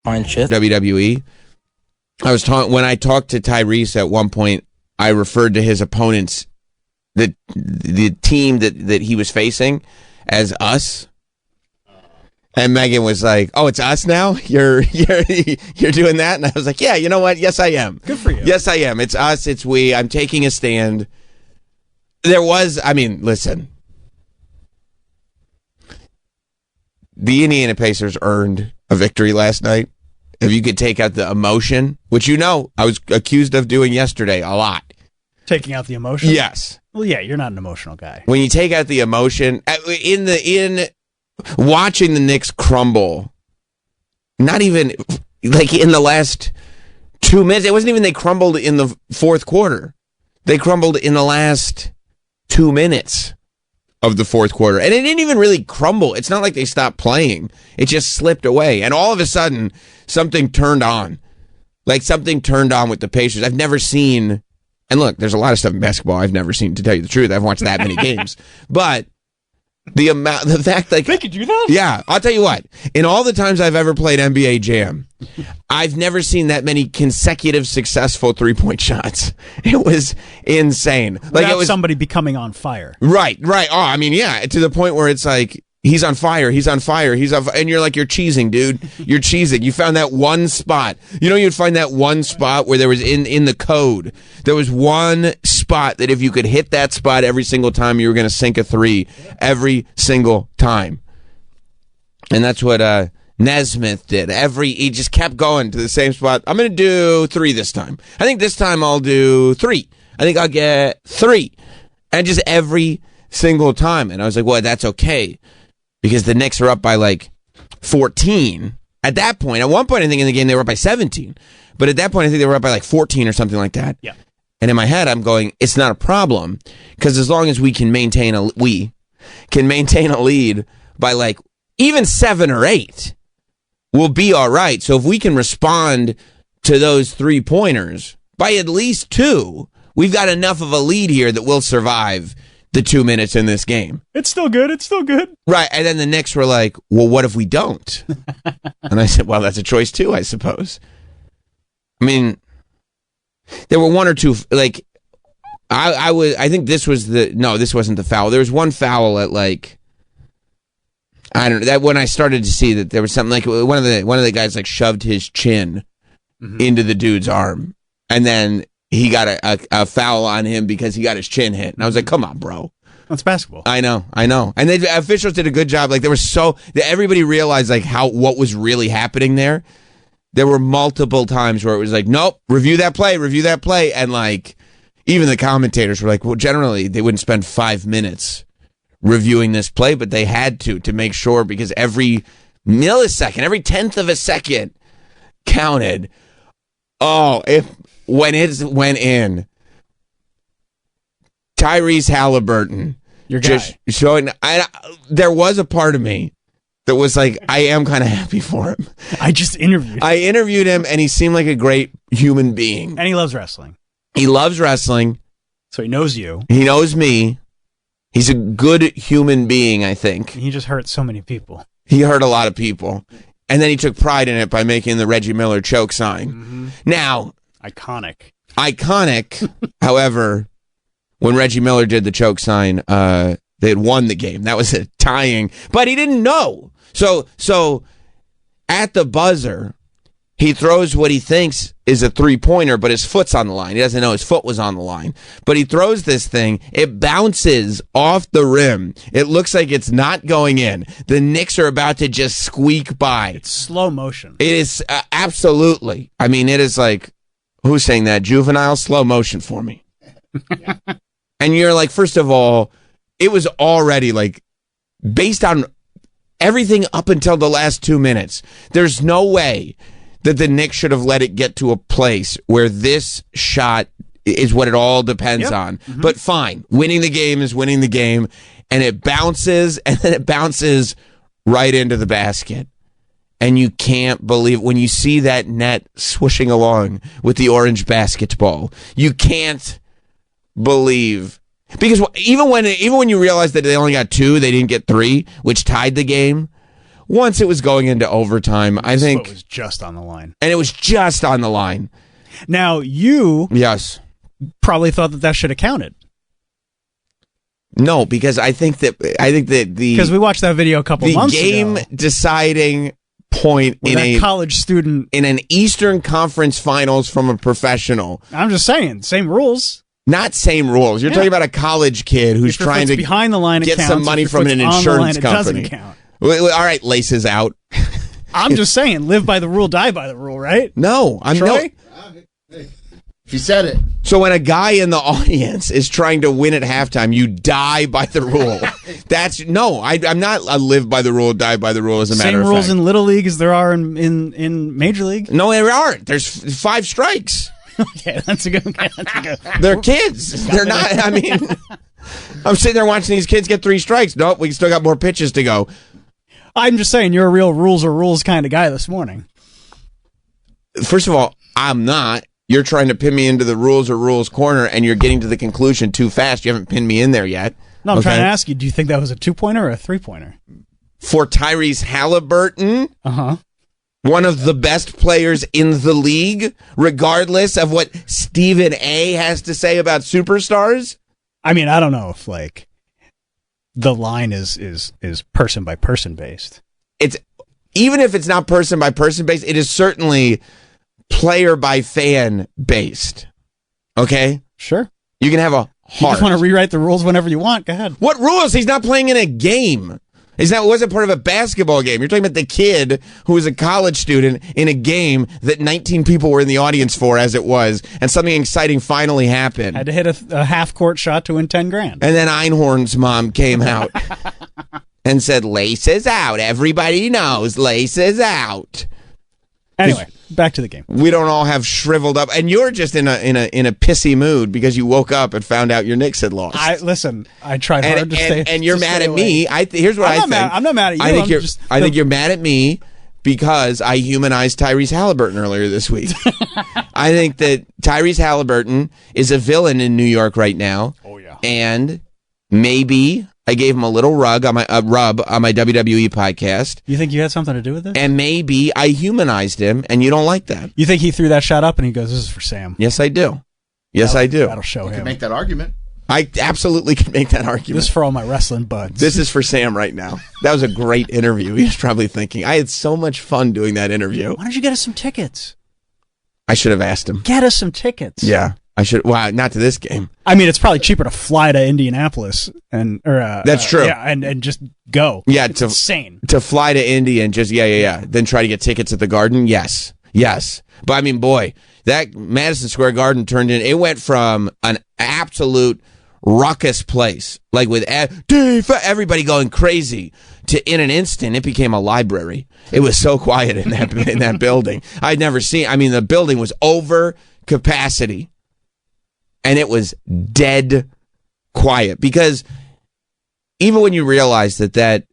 fine shit. WWE. When I talked to Tyrese at one point, I referred to his opponents, the team that he was facing, as us. And Megan was like, "Oh, it's us now? You're doing that?" And I was like, "Yeah, you know what? Yes, I am. Good for you. Yes, I am. It's us. It's we. I'm taking a stand." Listen. The Indiana Pacers earned a victory last night. If you could take out the emotion, which I was accused of doing yesterday a lot. Taking out the emotion? Yes. Well, yeah, you're not an emotional guy. When you take out the emotion, in watching the Knicks crumble, not even like in the last 2 minutes, it wasn't even they crumbled in the fourth quarter. They crumbled in the last 2 minutes of the fourth quarter. And it didn't even really crumble. It's not like they stopped playing. It just slipped away. And all of a sudden, something turned on. Like something turned on with the Pacers. I've never seen, and look, there's a lot of stuff in basketball I've never seen, to tell you the truth. I haven't watched that many games. But the fact that they could do that? Yeah, I'll tell you what. In all the times I've ever played NBA Jam, I've never seen that many consecutive successful 3-point shots. It was insane. Like it was somebody becoming on fire. Right. Oh, I mean, yeah, to the point where it's like, he's on fire, and you're like, you're cheesing, dude. You're cheesing. You found that one spot. You'd find that one spot where there was in the code, there was one spot that if you could hit that spot every single time, you were going to sink a three every single time. And that's what Nesmith did. He just kept going to the same spot. I'm going to do 3 this time. I think this time I'll do 3. I think I'll get 3. And just every single time. And I was like, well, that's okay. Because the Knicks are up by like 14. At that point, at one point I think in the game they were up by 17. But at that point I think they were up by like 14 or something like that. Yeah. And in my head I'm going, it's not a problem. Because as long as we can maintain a lead by like even 7 or 8, we'll be all right. So if we can respond to those 3-pointers by at least 2, we've got enough of a lead here that we'll survive the 2 minutes in this game. It's still good. Right. And then the Knicks were like, well, what if we don't? And I said, well, that's a choice too, I suppose. I mean, there were 1 or 2, like, I think this wasn't the foul. There was one foul at like, I don't know, that when I started to see that there was something like one of the guys like shoved his chin into the dude's arm, and then he got a foul on him because he got his chin hit. And I was like, come on, bro. That's basketball. I know. And the officials did a good job. Like everybody realized like what was really happening there. There were multiple times where it was like, nope, review that play. And like, even the commentators were like, well, generally they wouldn't spend 5 minutes reviewing this play, but they had to make sure, because every millisecond, every 10th of a second counted. Oh, when it went in, Tyrese Halliburton, your guy, just showing. There was a part of me that was like, I am kind of happy for him. I interviewed him, and he seemed like a great human being. And he loves wrestling. So he knows you. He knows me. He's a good human being, I think. He just hurt so many people. He hurt a lot of people. And then he took pride in it by making the Reggie Miller choke sign. Mm-hmm. Now, Iconic. However, when Reggie Miller did the choke sign, they had won the game. That was a tying, but he didn't know. So at the buzzer, he throws what he thinks is a 3-pointer, but his foot's on the line. He doesn't know his foot was on the line. But he throws this thing. It bounces off the rim. It looks like it's not going in. The Knicks are about to just squeak by. It's slow motion. It is absolutely. I mean, it is like, who's saying that? Juvenile slow motion for me. And you're like, first of all, it was already like, based on everything up until the last 2 minutes, there's no way that the Knicks should have let it get to a place where this shot is what it all depends on. Mm-hmm. But fine, winning the game is winning the game, and it bounces, and then it bounces right into the basket. And you can't believe when you see that net swooshing along with the orange basketball. You can't believe, because even when you realize that they only got 2, they didn't get 3, which tied the game. once it was going into overtime, I This think, foot was just on the line. and it was just on the line. Now, you Yes. probably thought that should have counted. No, because I think that Because we watched that video a couple the months game ago. deciding point Where in that college student, in an Eastern Conference Finals from a professional. I'm just saying, same rules. Not same rules. You're Yeah. talking about a college kid who's If your trying foot's to behind the line, it get counts. some If money your from foot's an on the insurance line, it company. doesn't count. All right, laces out. I'm just saying, live by the rule, die by the rule, right? No, I'm Troy? If you said it. So when a guy in the audience is trying to win at halftime, you die by the rule. I'm not a live by the rule, die by the rule as a matter Same of rules fact. in Little League as there are in Major League. No, there aren't. There's 5 strikes. Okay, that's a good. They're kids. They're not. I mean, I'm sitting there watching these kids get 3 strikes. Nope, we still got more pitches to go. I'm just saying, you're a real rules are rules kind of guy this morning. First of all, I'm not. You're trying to pin me into the rules or rules corner, and you're getting to the conclusion too fast. You haven't pinned me in there yet. No, I'm Okay? trying to ask you, do you think that was a 2-pointer or a 3-pointer? For Tyrese Halliburton, Uh-huh. one of the best players in the league, regardless of what Stephen A. has to say about superstars. I mean, I don't know if like the line is person by person based. It's even if it's not person by person based, it is certainly player by fan based. Okay? Sure. You can have a You heart. just want to rewrite the rules whenever you want. Go ahead. What rules? He's not playing in a game. Wasn't part of a basketball game. You're talking about the kid who was a college student in a game that 19 people were in the audience for as it was, and something exciting finally happened. Had to hit a half court shot to win $10,000. And then Einhorn's mom came out and said, "Laces out. Everybody knows laces out." Anyway, back to the game. We don't all have shriveled up, and you're just in a pissy mood because you woke up and found out your Knicks had lost. I tried hard to stay. And you're to mad stay at away. me. Here's what I think. I'm not mad at you. I think I'm you're. just- I think you're mad at me because I humanized Tyrese Halliburton earlier this week. I think that Tyrese Halliburton is a villain in New York right now. Oh yeah. And maybe I gave him a little rub on my WWE podcast, You think you had something to do with it? and maybe I humanized him, and you don't like that. You think he threw that shot up and he goes, "This is for Sam." Yes, I do. Yes, I do. That'll show You can him. make that argument. I absolutely can make that This argument. is for all my wrestling buds. This is for Sam right now. That was a great interview. He's probably thinking, I had so much fun doing that interview. Why don't you get us some tickets? I should have asked him. Get us some tickets. Yeah, I should. Well, not to this game. I mean, it's probably cheaper to fly to Indianapolis That's true. Yeah, and just go. Yeah, it's to- insane. To fly to Indy and just, then try to get tickets at the Garden? Yes. But I mean, boy, that Madison Square Garden it went from an absolute ruckus place, like with everybody going crazy, to in an instant, it became a library. It was so quiet in that building. I'd never seen, the building was over capacity, and it was dead quiet, because even when you realize that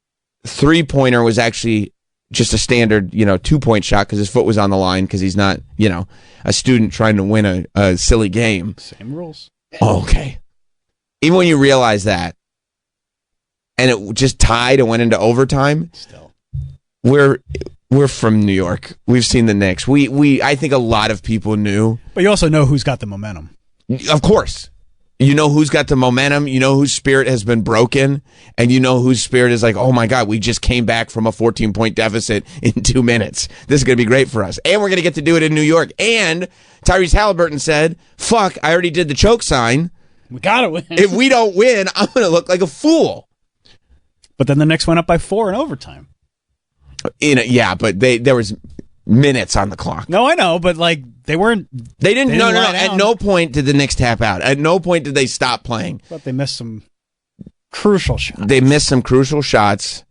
3-pointer was actually just a standard, 2-point shot because his foot was on the line because he's not, a student trying to win a silly game. Same rules. Okay. Even when you realize that, and it just tied and went into overtime, Still. we're from New York. We've seen the Knicks. I think a lot of people knew. But you also know who's got the momentum. Of course. You know who's got the momentum, you know whose spirit has been broken, and you know whose spirit is like, oh my God, we just came back from a 14-point deficit in 2 minutes. This is going to be great for us. And we're going to get to do it in New York. And Tyrese Halliburton said, fuck, I already did the choke sign. We gotta win. If we don't win, I'm going to look like a fool. But then the Knicks went up by 4 in overtime. But there was minutes on the clock. No, I know, but like they weren't. They didn't. They No. didn't lie At down. no point did the Knicks tap out. At no point did they stop playing. But they missed some crucial shots. They missed some crucial shots.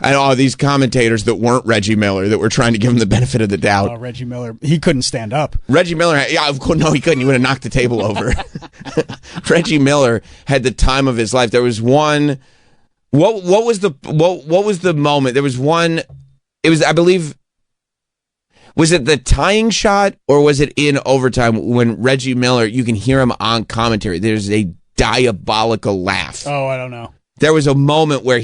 And all these commentators that weren't Reggie Miller that were trying to give him the benefit of the doubt. Reggie Miller, he couldn't stand up. Reggie Miller, of course, no, he couldn't. He would have knocked the table over. Reggie Miller had the time of his life. There was one. What was the moment? There was one. It was, I believe. Was it the tying shot or was it in overtime when Reggie Miller? You can hear him on commentary. There's a diabolical laugh. Oh, I don't know. there was a moment where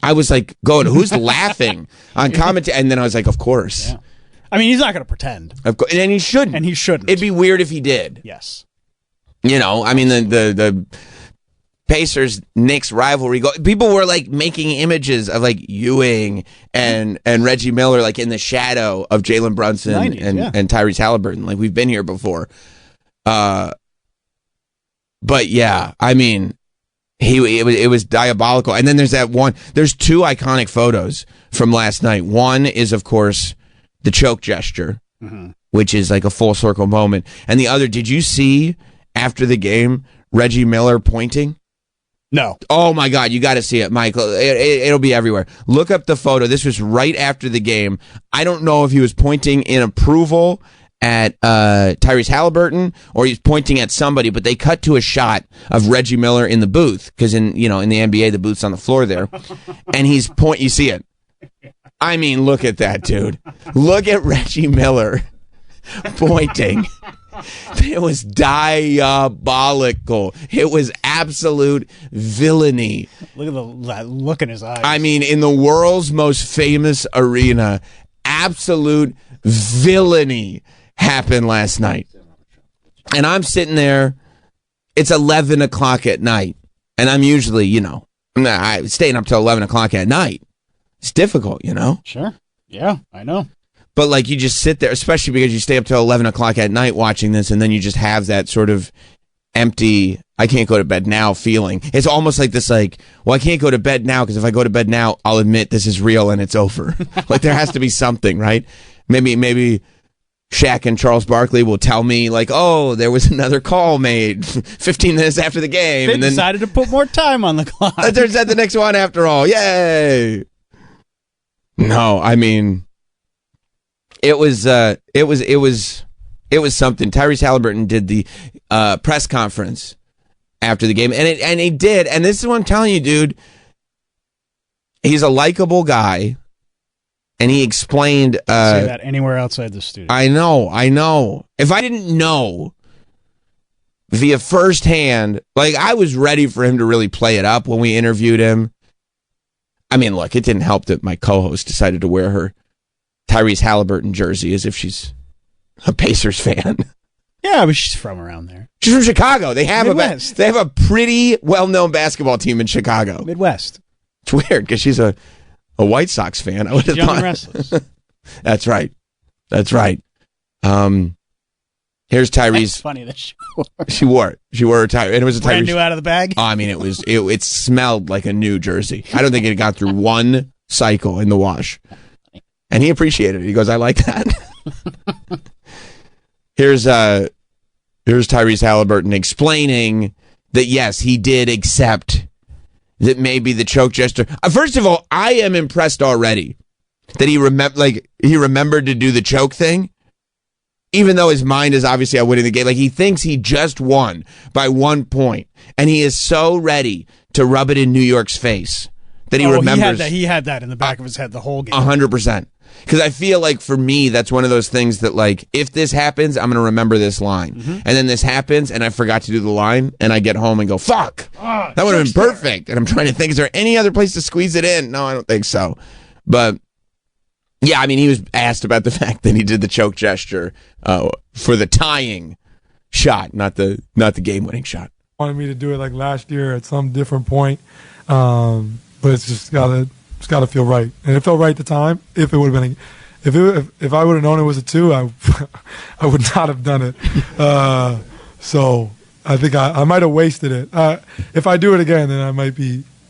I was like going, who's laughing on commentary? And then I was like, of course. Yeah. I mean, he's not going to pretend. Of course. And he shouldn't. And he shouldn't. It'd be weird if he did. Yes. You know, I mean, the Pacers Knicks rivalry. People were like making images of like Ewing and Reggie Miller like in the shadow of Jalen Brunson 90s, and Tyrese Halliburton. Like we've been here before. But yeah, I mean, it was diabolical. And then there's there's two iconic photos from last night. One is of course the choke gesture, which is like a full circle moment. And the other, did you see after the game Reggie Miller pointing? No. Oh my God, you got to see it, Michael. It'll be everywhere. Look up the photo. This was right after the game. I don't know if he was pointing in approval at Tyrese Halliburton or he's pointing at somebody, but they cut to a shot of Reggie Miller in the booth because in the NBA the booth's on the floor there, and he's you see it. I mean, look at that, dude. Look at Reggie Miller pointing. It was diabolical. It was absolute villainy. Look at that look in his eyes. I mean, in the world's most famous arena, absolute villainy happened last night. And I'm sitting there. It's 11 o'clock at night. And I'm usually, I'm staying up till 11 o'clock at night. It's difficult, Sure. Yeah, I know. But like you just sit there, especially because you stay up till 11 o'clock at night watching this, and then you just have that sort of empty, I can't go to bed now feeling. It's almost like this, I can't go to bed now because if I go to bed now, I'll admit this is real and it's over. Like there has to be something, right? Maybe Shaq and Charles Barkley will tell me like, oh, there was another call made 15 minutes after the game. They and then decided to put more time on the clock. There's the next one after all. Yay! No, I mean, it was something. Tyrese Halliburton did the press conference after the game, and he did. And this is what I'm telling you, dude. He's a likable guy, and he explained. Say that anywhere outside the studio. I know. If I didn't know via firsthand, like I was ready for him to really play it up when we interviewed him. I mean, look, it didn't help that my co-host decided to wear her Tyrese Halliburton jersey as if she's a Pacers fan. Yeah, but she's from around there. She's from Chicago. They have Midwest. a pretty well-known basketball team in Chicago. Midwest. It's weird because she's a White Sox fan. I would have Young thought. and restless. That's right. Here's Tyrese. That's funny that she wore it. She wore her Tyrese, and it was a brand Tyrese. new out of the bag. Oh, I mean, it smelled like a new jersey. I don't think it got through one cycle in the wash. And he appreciated it. He goes, I like that. Here's Tyrese Halliburton explaining that, yes, he did accept that maybe the choke gesture. First of all, I am impressed already that he remembered to do the choke thing, even though his mind is obviously on winning the game. Like, he thinks he just won by 1 point, and he is so ready to rub it in New York's face that he remembers. He had that in the back of his head the whole game. 100%. Because I feel like for me, that's one of those things that, like, if this happens, I'm going to remember this line. Mm-hmm. And then this happens, and I forgot to do the line, and I get home and go, fuck, that would have been perfect. And I'm trying to think, is there any other place to squeeze it in? No, I don't think so. But, yeah, I mean, he was asked about the fact that he did the choke gesture for the tying shot, not the game-winning shot. Wanted me to do it like last year at some different point, but it's just gotta feel right, and it felt right at the time. If it would have been, if I would have known it was a 2, I would not have done it. So I think I might have wasted it. If I do it again, then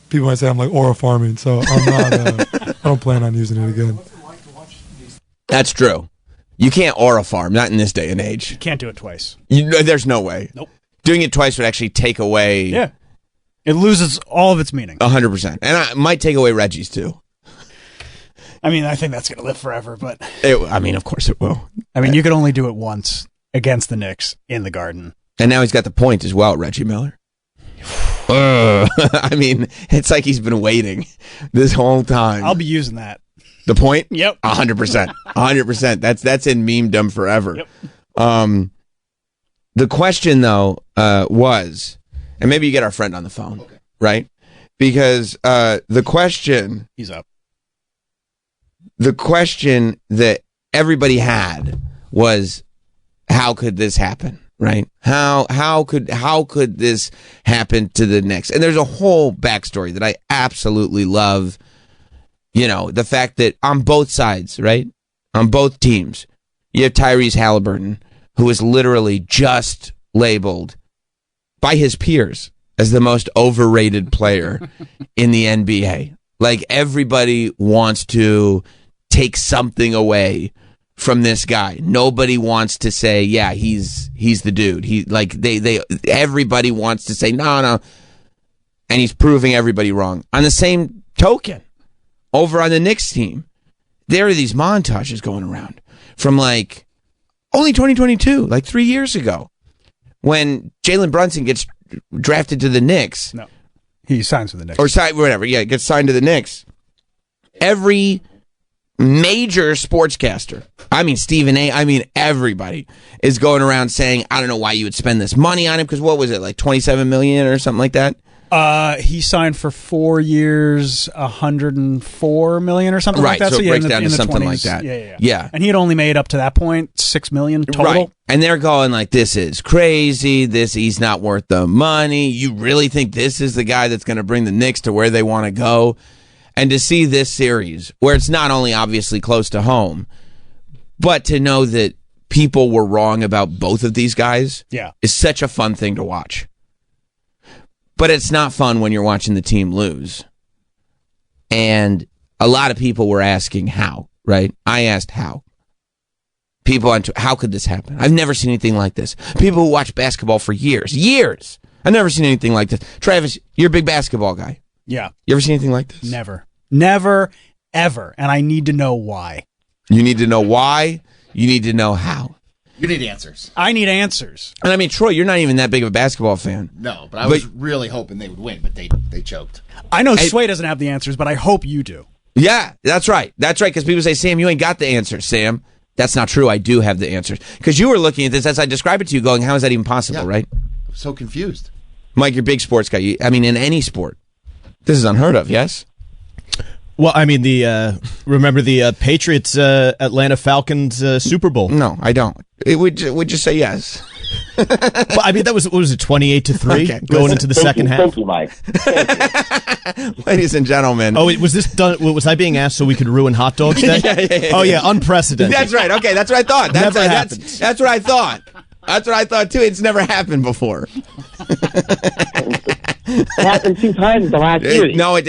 people might say I'm like aura farming. So I'm not. I don't plan on using it again. That's true. You can't aura farm, not in this day and age. You can't do it twice. There's no way. Nope. Doing it twice would actually take away. Yeah. It loses all of its meaning. 100%. And I might take away Reggie's, too. I mean, I think that's going to live forever, but... of course it will. I mean, you could only do it once against the Knicks in the Garden. And now he's got the point as well, Reggie Miller. I mean, it's like he's been waiting this whole time. I'll be using that. The point? Yep. 100%. 100%. That's in memedom forever. Yep. The question, though, was... And maybe you get our friend on the phone, right? because the question He's up. that everybody had was, how could this happen? Right? How could this happen to the Knicks? And there's a whole backstory that I absolutely love. The fact that on both sides, right? On both teams, you have Tyrese Halliburton, who is literally just labeled by his peers as the most overrated player in the NBA. Like, everybody wants to take something away from this guy. Nobody wants to say, yeah, he's the dude. Everybody wants to say no, and he's proving everybody wrong. On the same token, over on the Knicks team, there are these montages going around from like only 2022, like 3 years ago, when Jalen Brunson gets drafted to the Knicks. No, he signs with the Knicks. Or whatever, yeah, gets signed to the Knicks. Every major sportscaster, Stephen A., everybody is going around saying, I don't know why you would spend this money on him, because what was it, like $27 million or something like that? He signed for 4 years, $104 million or something like that. So it breaks in down to something 20s. like that. Yeah. And he had only made up to that point $6 million total. Right. And they're going like, this is crazy. He's not worth the money. You really think this is the guy that's going to bring the Knicks to where they want to go? And to see this series, where it's not only obviously close to home, but to know that people were wrong about both of these guys, is such a fun thing to watch. But it's not fun when you're watching the team lose. And a lot of people were asking how, right? I asked how. People on how could this happen? I've never seen anything like this. People who watch basketball for years. I've never seen anything like this. Travis, you're a big basketball guy. Yeah. You ever seen anything like this? Never, ever. And I need to know why. You need to know why. You need to know how. You need answers. I need answers. And Troy, you're not even that big of a basketball fan. No, but I was really hoping they would win, but they choked. I know Sway doesn't have the answers, but I hope you do. Yeah, that's right. That's right, because people say, Sam, you ain't got the answers, Sam. That's not true. I do have the answers. Because you were looking at this as I described it to you, going, how is that even possible, right? I'm so confused. Mike, you're a big sports guy. In any sport. This is unheard of, yes? Well, remember the Patriots Atlanta Falcons Super Bowl? No, I don't. Would just say yes. Well, that was, what was it, 28-3 going into the second half? Thank you, Mike. Thank you. Ladies and gentlemen. Oh, was this done? Was I being asked so we could ruin hot dogs day? Yeah. Oh, yeah, unprecedented. That's right. Okay, that's what I thought. Never happens. That's what I thought. That's what I thought, too. It's never happened before. It happened 2 times in the last series. No, it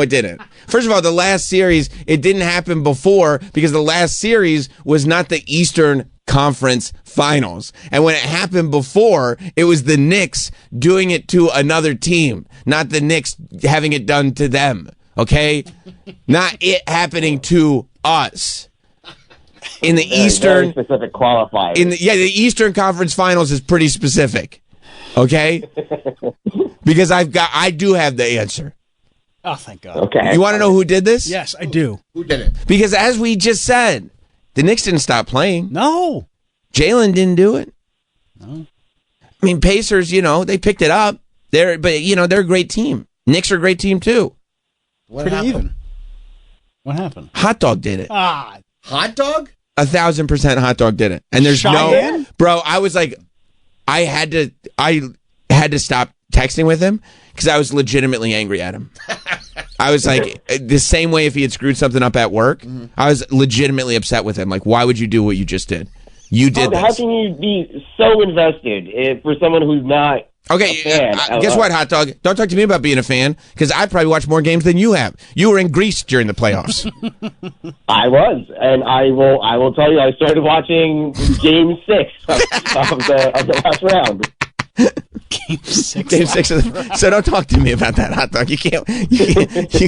didn't. First of all, the last series, it didn't happen before because the last series was not the Eastern Conference Finals. And when it happened before, it was the Knicks doing it to another team, not the Knicks having it done to them. Okay? Not it happening to us. In the Eastern, very specific qualifiers. The Eastern Conference Finals is pretty specific. Okay? Because I do have the answer. Oh, thank God. Okay. You want to know who did this? Yes, I do. Who did it? Because as we just said, the Knicks didn't stop playing. No. Jalen didn't do it. No. Pacers, they picked it up. They're a great team. Knicks are a great team too. What Pretty happened? even. What happened? Hot Dog did it. Hot dog? 1,000% Hot Dog did it. And there's Cheyenne? bro. I was like, I had to stop texting with him because I was legitimately angry at him. I was like, the same way if he had screwed something up at work, I was legitimately upset with him. Like, why would you do what you just did? You did How this. can you be so invested for someone who's not Okay, a fan? guess what, Hot Dog? Don't talk to me about being a fan because I probably watched more games than you have. You were in Greece during the playoffs. I was, and I will tell you, I started watching Game 6 of the last round. Game 6. Game 6 so don't talk to me about that, Hot Dog. You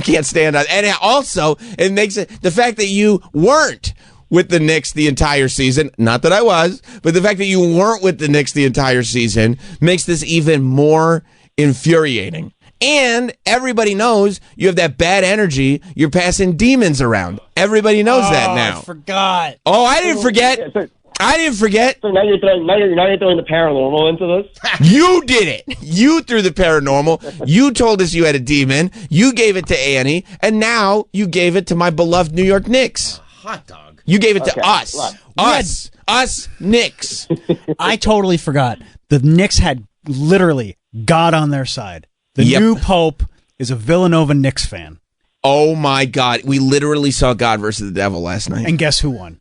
can't stand on. And also, it makes it the fact that you weren't with the Knicks the entire season, not that I was, but the fact that you weren't with the Knicks the entire season makes this even more infuriating. And everybody knows you have that bad energy. You're passing demons around. Everybody knows that now. I forgot. Oh, I didn't forget. I didn't forget. So now you're throwing the paranormal into this. You did it. You threw the paranormal. You told us you had a demon. You gave it to Annie, and now you gave it to my beloved New York Knicks. Hot dog. You gave it to Okay, us. look. Us Knicks. I totally forgot. The Knicks had literally God on their side. The Yep. new Pope is a Villanova Knicks fan. Oh my God. We literally saw God versus the devil last night. And guess who won?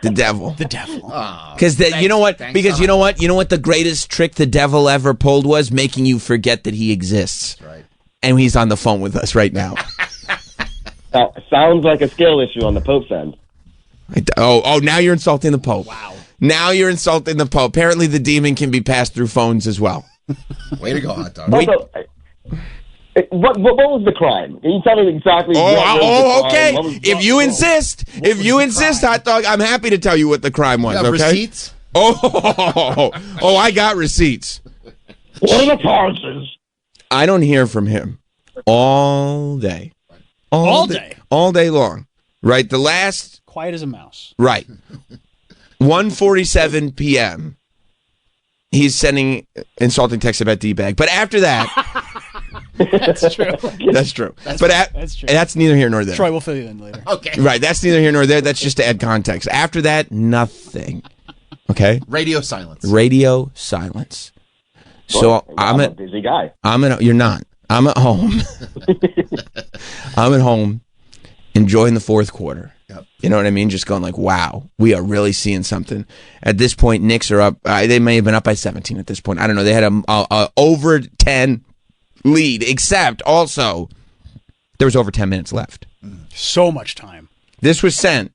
The devil. The devil. Because you know what? thanks Because so you know what? You know what the greatest trick the devil ever pulled was? Making you forget that he exists. Right. And he's on the phone with us right now. Sounds like a skill issue on the Pope's end. Oh, now you're insulting the Pope. Wow. Now you're insulting the Pope. Apparently the demon can be passed through phones as well. Way to go, hot dog. Also, what was the crime? Can you tell me exactly? what was the Okay. crime? What was- If you insist, hot dog, I'm happy to tell you what the crime was, You have okay? receipts? Oh, I got receipts. What are the charges? I don't hear from him all day. All day? All day long. Right? The last Quiet as a mouse. Right. 1:47 p.m. He's sending insulting texts about D-bag. But after that, That's true. that's true. That's true. That's neither here nor there. Troy will fill you in later. Okay. Right. That's neither here nor there. That's just to add context. After that, nothing. Okay. Radio silence. Radio silence. So I'm a busy guy. You're not. I'm at home. I'm at home enjoying the fourth quarter. Yep. You know what I mean? Just going like, wow, we are really seeing something. At this point, Knicks are up. They may have been up by 17 at this point. I don't know. They had a over 10 lead, except also there was over 10 minutes left. So much time. This was sent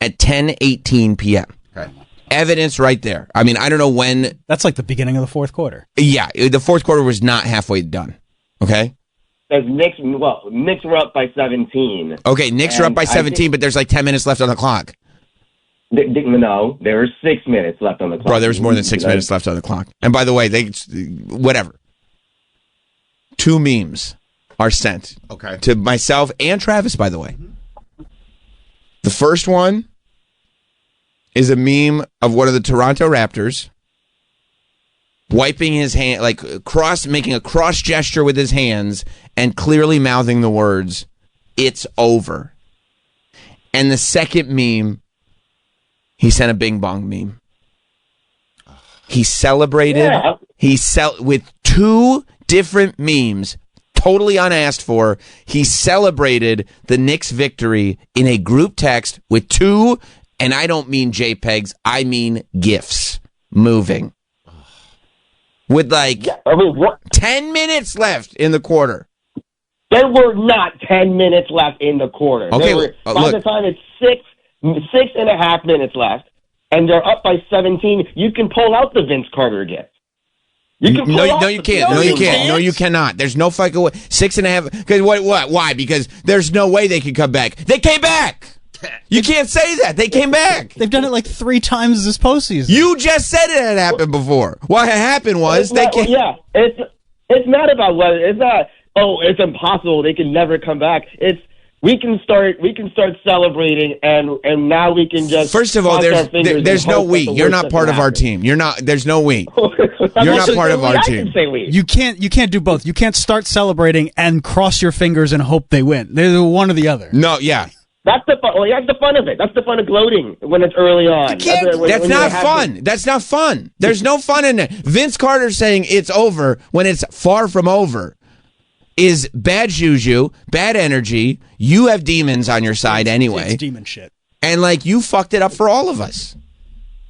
at 10:18 p.m. Okay. Evidence right there. I mean, I don't know when. That's like the beginning of the fourth quarter. Yeah, the fourth quarter was not halfway done. Okay. Says Knicks were up by 17. Okay, Knicks are up And by I 17, think- but there's like 10 minutes left on the clock. No, there were 6 minutes left on the clock. Bro, there was more than 6 minutes left on the clock. And by the way, whatever. 2 memes are sent Okay. to myself and Travis, by the way. The first one is a meme of one of the Toronto Raptors wiping his hand, like making a cross gesture with his hands and clearly mouthing the words, "It's over." And the second meme, he sent a Bing Bong meme. He celebrated. Yeah. With 2 different memes, totally unasked for. He celebrated the Knicks' victory in a group text with 2, and I don't mean JPEGs, I mean GIFs moving. With like I mean, what? 10 minutes left in the quarter. There were not 10 minutes left in the quarter. Okay, By look. the time it's 6.5 minutes left, and they're up by 17, you can pull out the Vince Carter gift. You can pull No, out you can't. No, you can't. No, you cannot. There's no fucking way. 6.5. Because what? Why? Because there's no way they could come back. They came back. You can't say that. They came back. They've done it like 3 times this postseason. You just said it had happened before. What had happened was they came. Yeah, it's not about whether it's not. Oh, it's impossible. They can never come back. It's we can start celebrating, and now we can just. First of all, cross our fingers there's and no hope that we. the You're worst not part doesn't of our happen. team. You're not. There's no we. You're not part of our I team. can say we. You can't do both. You can't start celebrating and cross your fingers and hope they win. They're one or the other. No, yeah. That's the fun. Well, that's the fun of it. That's the fun of gloating when it's early on. That's not fun. That's not fun. There's no fun in it. Vince Carter saying it's over when it's far from over is bad juju, bad energy. You have demons on your side anyway. It's demon shit. And like you fucked it up for all of us.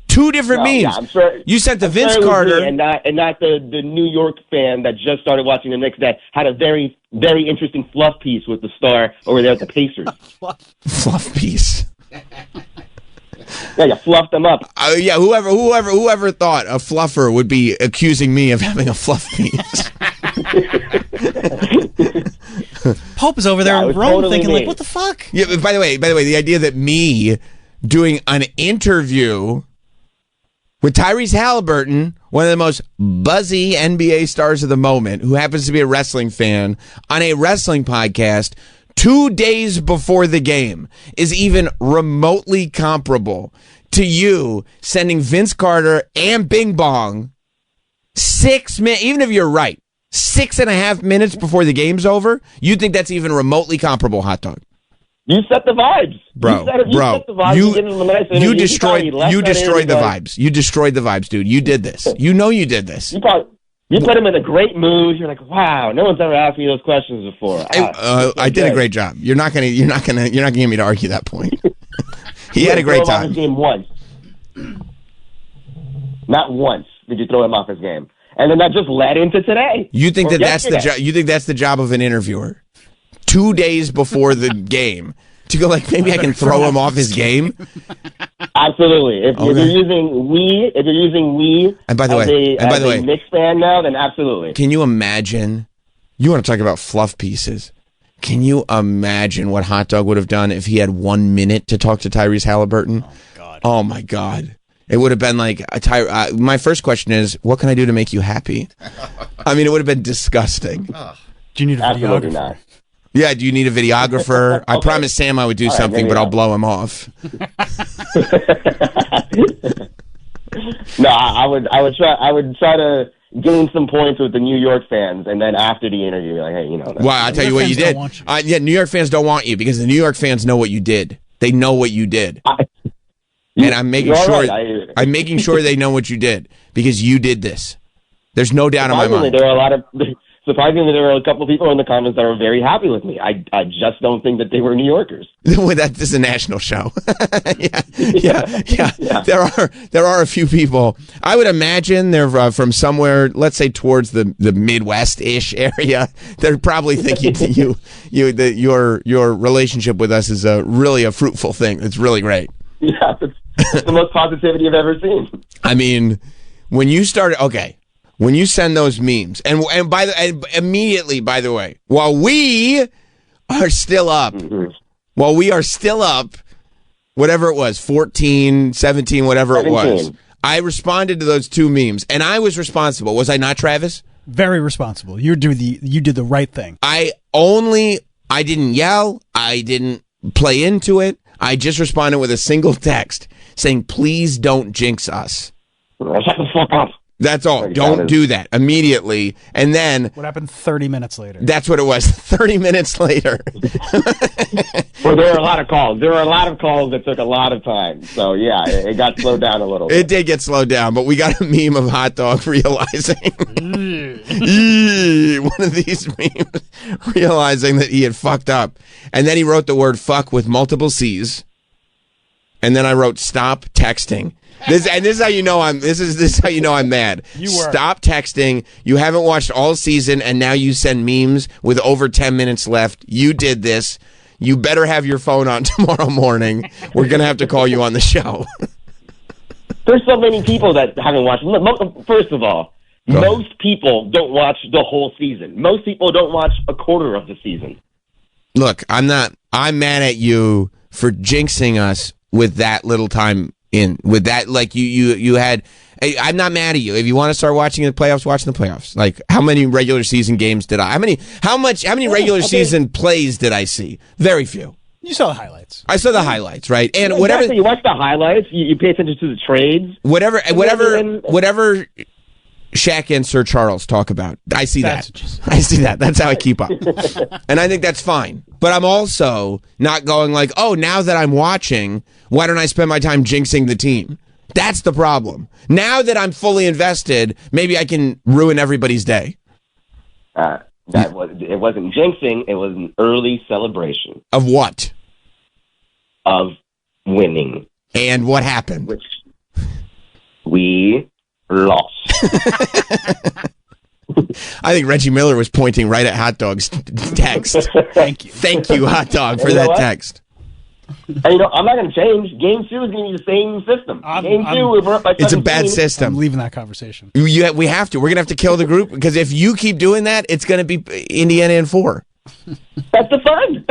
2 different memes. Yeah, I'm sure, You sent the Vince sure it was Carter me and not the New York fan that just started watching the Knicks that had a very, very interesting fluff piece with the star over there at the Pacers. fluff piece. Yeah, you fluffed them up. Yeah, whoever thought a fluffer would be accusing me of having a fluff piece. Pope is over there Yeah, it in was Rome totally thinking, me. like, what the fuck? Yeah, but by the way, the idea that me doing an interview with Tyrese Halliburton, one of the most buzzy NBA stars of the moment, who happens to be a wrestling fan, on a wrestling podcast 2 days before the game is even remotely comparable to you sending Vince Carter and Bing Bong 6 minutes, even if you're right, 6.5 minutes before the game's over, you think that's even remotely comparable, Hot Dog? You set the vibes, bro. Set the vibes, you destroyed the vibes. You destroyed the vibes, dude. You did this. You know you did this. You put him in a great mood. You're like, wow, no one's ever asked me those questions before. I did a great job. You're not gonna get me to argue that point. He had a great time. His game once, not once did you throw him off his game, and then that just led into today. You think that's the job? You think that's the job of an interviewer? 2 days before the game to go like maybe I can throw him off his game. Absolutely. If you're using we, and by the way, Knicks fan now, then absolutely. Can you imagine? You want to talk about fluff pieces? Can you imagine what Hot Dog would have done if he had 1 minute to talk to Tyrese Halliburton? Oh God! Oh my God! It would have been like my first question is, what can I do to make you happy? I mean, it would have been disgusting. Do you need a Absolutely videographer? not. Yeah, do you need a videographer? I promised Sam I would do something, but I'll blow him off. No, I would try to gain some points with the New York fans, and then after the interview, be like, hey, Well, I'll tell you what you did. Yeah, New York fans don't want you because the New York fans know what you did. They know what you did, and I'm making sure. Right. I'm making sure they know what you did because you did this. There's no doubt in my mind. Surprisingly, there were a couple of people in the comments that were very happy with me. I just don't think that they were New Yorkers. Well, this is a national show. Yeah. There are a few people. I would imagine they're from somewhere, let's say towards the Midwest-ish area. They're probably thinking that your relationship with us is really a fruitful thing. It's really great. Yeah, it's the most positivity I've ever seen. I mean, when you started, okay. When you send those memes, and immediately, by the way, while we are still up, whatever it was, 14, 17, whatever 17. It was, I responded to those two memes, and I was responsible. Was I not, Travis? Very responsible. You did the right thing. I didn't yell. I didn't play into it. I just responded with a single text saying, please don't jinx us. Shut the fuck up. That's all. Don't do that immediately. And then... What happened 30 minutes later? That's what it was. 30 minutes later. Well, there were a lot of calls. There were a lot of calls that took a lot of time. So, yeah, it got slowed down a little bit. It did get slowed down, but we got a meme of Hot Dog realizing... one of these memes realizing that he had fucked up. And then he wrote the word fuck with multiple C's. And then I wrote stop texting. This is how you know I'm. This is how you know I'm mad. Stop texting. You haven't watched all season, and now you send memes with over 10 minutes left. You did this. You better have your phone on tomorrow morning. We're gonna have to call you on the show. There's so many people that haven't watched. First of all, most people don't watch the whole season. Most people don't watch a quarter of the season. Look, I'm mad at you for jinxing us with that little time. With that, like you had, I'm not mad at you. If you want to start watching the playoffs, watch the playoffs. Like, how many regular season games did I? How many regular season plays did I see? Very few. You saw the highlights. I saw the highlights, right? And exactly. whatever You watch the highlights. You pay attention to the trades. Whatever Shaq and Sir Charles talk about. I see that. I see that. That's how I keep up. And I think that's fine. But I'm also not going like, oh, now that I'm watching, why don't I spend my time jinxing the team? That's the problem. Now that I'm fully invested, maybe I can ruin everybody's day. It wasn't jinxing. It was an early celebration. Of what? Of winning. And what happened? Which we lost. I think Reggie Miller was pointing right at Hot Dog's text. Thank you, Hot Dog, for that text. And, I'm not going to change. Game 2 is going to be the same system. Game 2, we're up by 17. It's a bad system. I'm leaving that conversation. We have to. We're going to have to kill the group because if you keep doing that, it's going to be Indiana in 4. That's the fun.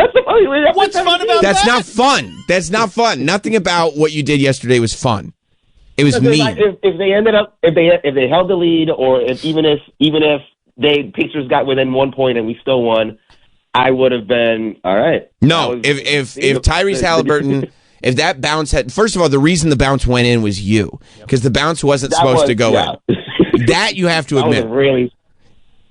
What's fun about that? That's not fun. That's not fun. Nothing about what you did yesterday was fun. It was mean. If they ended up, if they held the lead, or even if Pacers got within 1 point and we still won, I would have been all right. No, if Tyrese Halliburton, if that bounce had, first of all, the reason the bounce went in was you, because the bounce wasn't supposed to go in. That you have to admit.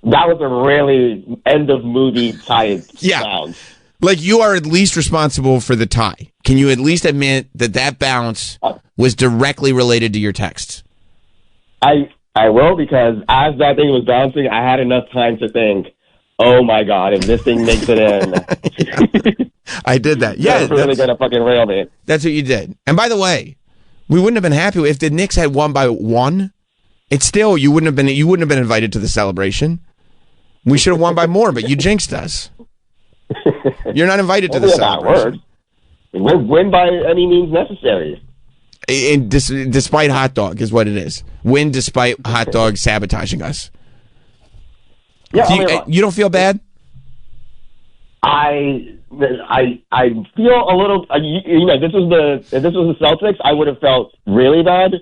That was a really end of movie type bounce. Like, you are at least responsible for the tie. Can you at least admit that bounce was directly related to your texts? I will, because as that thing was bouncing, I had enough time to think, oh my God, if this thing makes it in. I did that. Yeah. That's really going to fucking rail me. That's what you did. And by the way, we wouldn't have been happy if the Knicks had won by 1. It's still, you wouldn't have been invited to the celebration. We should have won by more, but you jinxed us. You're not invited to the celebration. Win by any means necessary. And despite hot dog is what it is. Win despite hot dog sabotaging us. Yeah, you don't feel bad? I feel a little. If this was the Celtics, I would have felt really bad.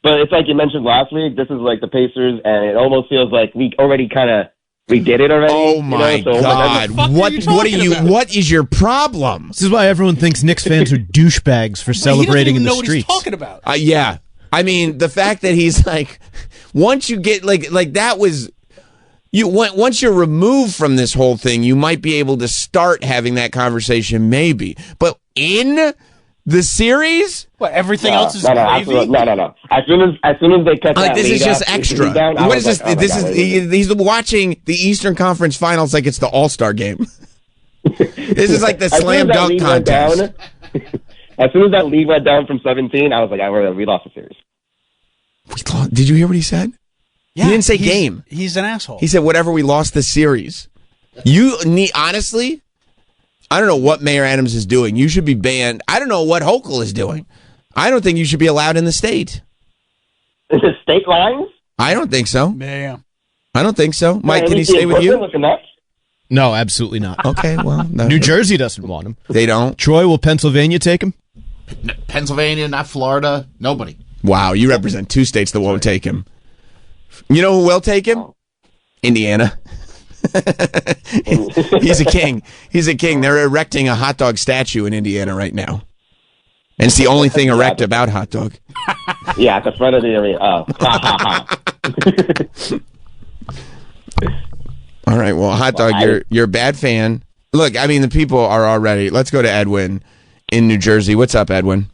But it's like you mentioned last week. This is like the Pacers, and it almost feels like we did it already. Oh my God! What is your problem? This is why everyone thinks Knicks fans are douchebags for celebrating in the streets. He doesn't even know what he's talking about. Yeah, I mean the fact that he's like, once you get like that was. Once you're removed from this whole thing, you might be able to start having that conversation, maybe. But in the series, what? Everything else is gravy? No. As soon as they cut that, this is just extra. What is this? He's watching the Eastern Conference Finals like it's the All-Star game. This is like the slam dunk contest. As soon as that lead went down from 17, I was like, we lost the series. Did you hear what he said? Yeah, he didn't say game. He's an asshole. He said, whatever, we lost the series. Honestly, I don't know what Mayor Adams is doing. You should be banned. I don't know what Hochul is doing. I don't think you should be allowed in the state. Is it state lines? I don't think so. Yeah. I don't think so. Mike, can he stay with you? No, absolutely not. Okay, well. No. New Jersey doesn't want him. They don't? Troy, will Pennsylvania take him? Pennsylvania, not Florida. Nobody. Wow, you represent 2 states that won't take him. You know who will take him? Indiana. He's a king. He's a king. They're erecting a hot dog statue in Indiana right now. And it's the only thing erect about hot dog. Yeah, at the front of the arena. All right, well, hot dog, you're a bad fan. Look, I mean, the people are already. Let's go to Edwin in New Jersey. What's up, Edwin?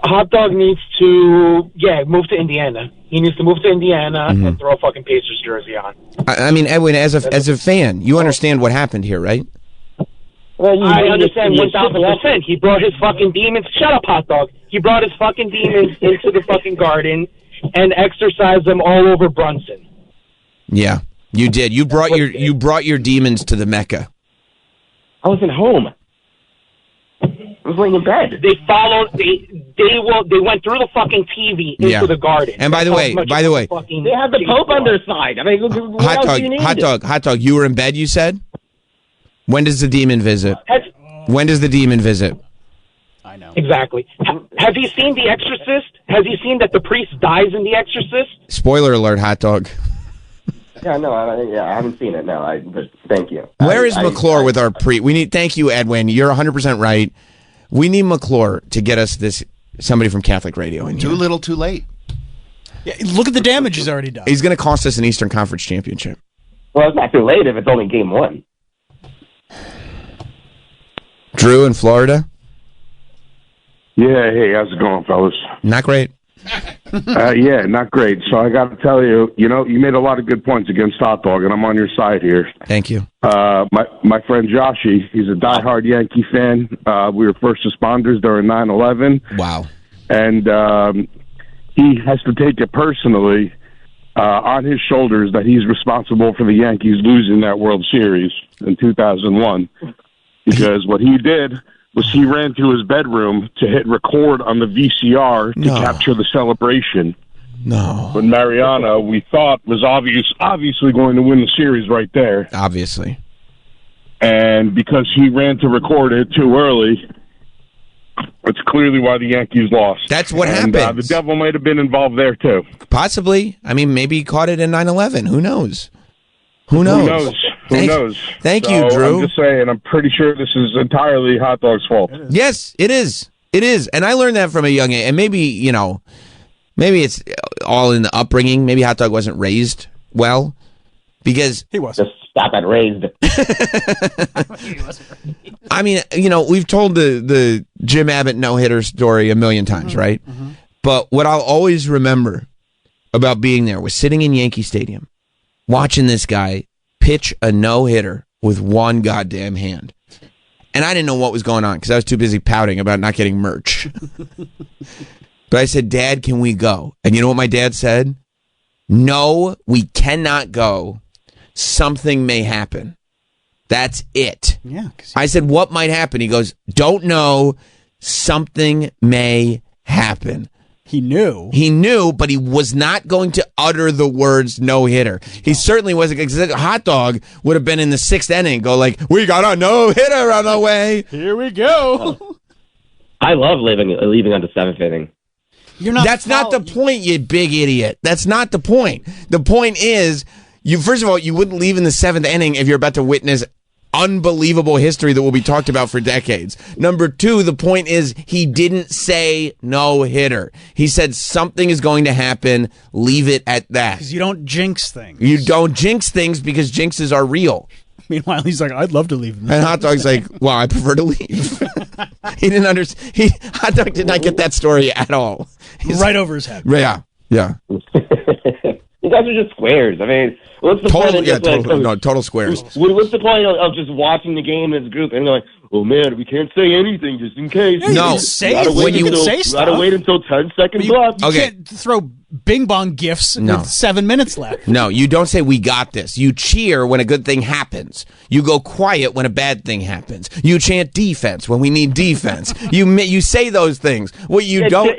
Hot dog needs to, move to Indiana. He needs to move to Indiana and throw a fucking Pacers jersey on. I mean, Edwin, as a fan, you understand what happened here, right? Well, I understand 1,000%. He brought his fucking demons. Shut up, hot dog. He brought his fucking demons into the fucking garden and exercised them all over Brunson. Yeah, you did. You brought your demons to the Mecca. I wasn't home. I was laying in bed. They followed. They went through the fucking TV into the garden. And by the way, they have the Pope on their side. I mean, hot dog. You were in bed. You said. When does the demon visit? When does the demon visit? I know exactly. Has he seen The Exorcist? Has he seen that the priest dies in The Exorcist? Spoiler alert, hot dog. Yeah, no, I haven't seen it. No, but thank you. Where is McClure with our thank you, Edwin. You're 100% right. We need McClure to get us somebody from Catholic Radio in here. Too little, too late. Yeah, look at the damage he's already done. He's going to cost us an Eastern Conference championship. Well, it's not too late if it's only game 1. Drew in Florida? Yeah, hey, how's it going, fellas? Not great. Not great. So I got to tell you, you made a lot of good points against Hot Dog, and I'm on your side here. Thank you. My friend Joshy, he's a diehard Yankee fan. We were first responders during 9/11. Wow. And he has to take it personally on his shoulders that he's responsible for the Yankees losing that World Series in 2001. Because what he did was he ran to his bedroom to hit record on the VCR to capture the celebration. No. But Mariana, we thought, was obviously going to win the series right there. Obviously. And because he ran to record it too early, it's clearly why the Yankees lost. That's what happened. The devil might have been involved there, too. Possibly. I mean, maybe he caught it in 9/11. Who knows? Who knows? Who knows? Thank So, you, Drew. I'm just saying, I'm pretty sure this is entirely Hot Dog's fault. Yes, it is. It is. And I learned that from a young age. And maybe, maybe it's all in the upbringing. Maybe Hot Dog wasn't raised well because he was. Just stop at raised. I mean, we've told the Jim Abbott no-hitter story a million times, right? Mm-hmm. But what I'll always remember about being there was sitting in Yankee Stadium, watching this guy pitch a no-hitter with one goddamn hand. And I didn't know what was going on because I was too busy pouting about not getting merch. But I said, Dad, can we go? And you know what my dad said? No, we cannot go. Something may happen. That's it. Yeah. I said, what might happen? He goes, don't know. Something may happen. He knew. He knew, but he was not going to utter the words no-hitter. He certainly wasn't. Because Hot Dog would have been in the 6th inning, go like, we got a no-hitter on the way. Here we go. I love leaving on the 7th inning. That's not the point, you big idiot. That's not the point. The point is, first of all, you wouldn't leave in the 7th inning if you're about to witness unbelievable history that will be talked about for decades. Number 2, the point is he didn't say no-hitter. He said something is going to happen. Leave it at that. Because you don't jinx things. You don't jinx things because jinxes are real. Meanwhile, he's like, I'd love to leave. And Hot Dog's like, well, I prefer to leave. He didn't understand. Hot Dog did not get that story at all. He's right over his head. Yeah. You guys are just squares. I mean, what's the point of just total squares. What's the point of just watching the game as a group and going, oh man, we can't say anything just in case. Yeah, no, you can say stuff. Gotta wait until 10 seconds left. You can't throw bing bong gifts with 7 minutes left. No, you don't say we got this. You cheer when a good thing happens. You go quiet when a bad thing happens. You chant defense when we need defense. You say those things. What you don't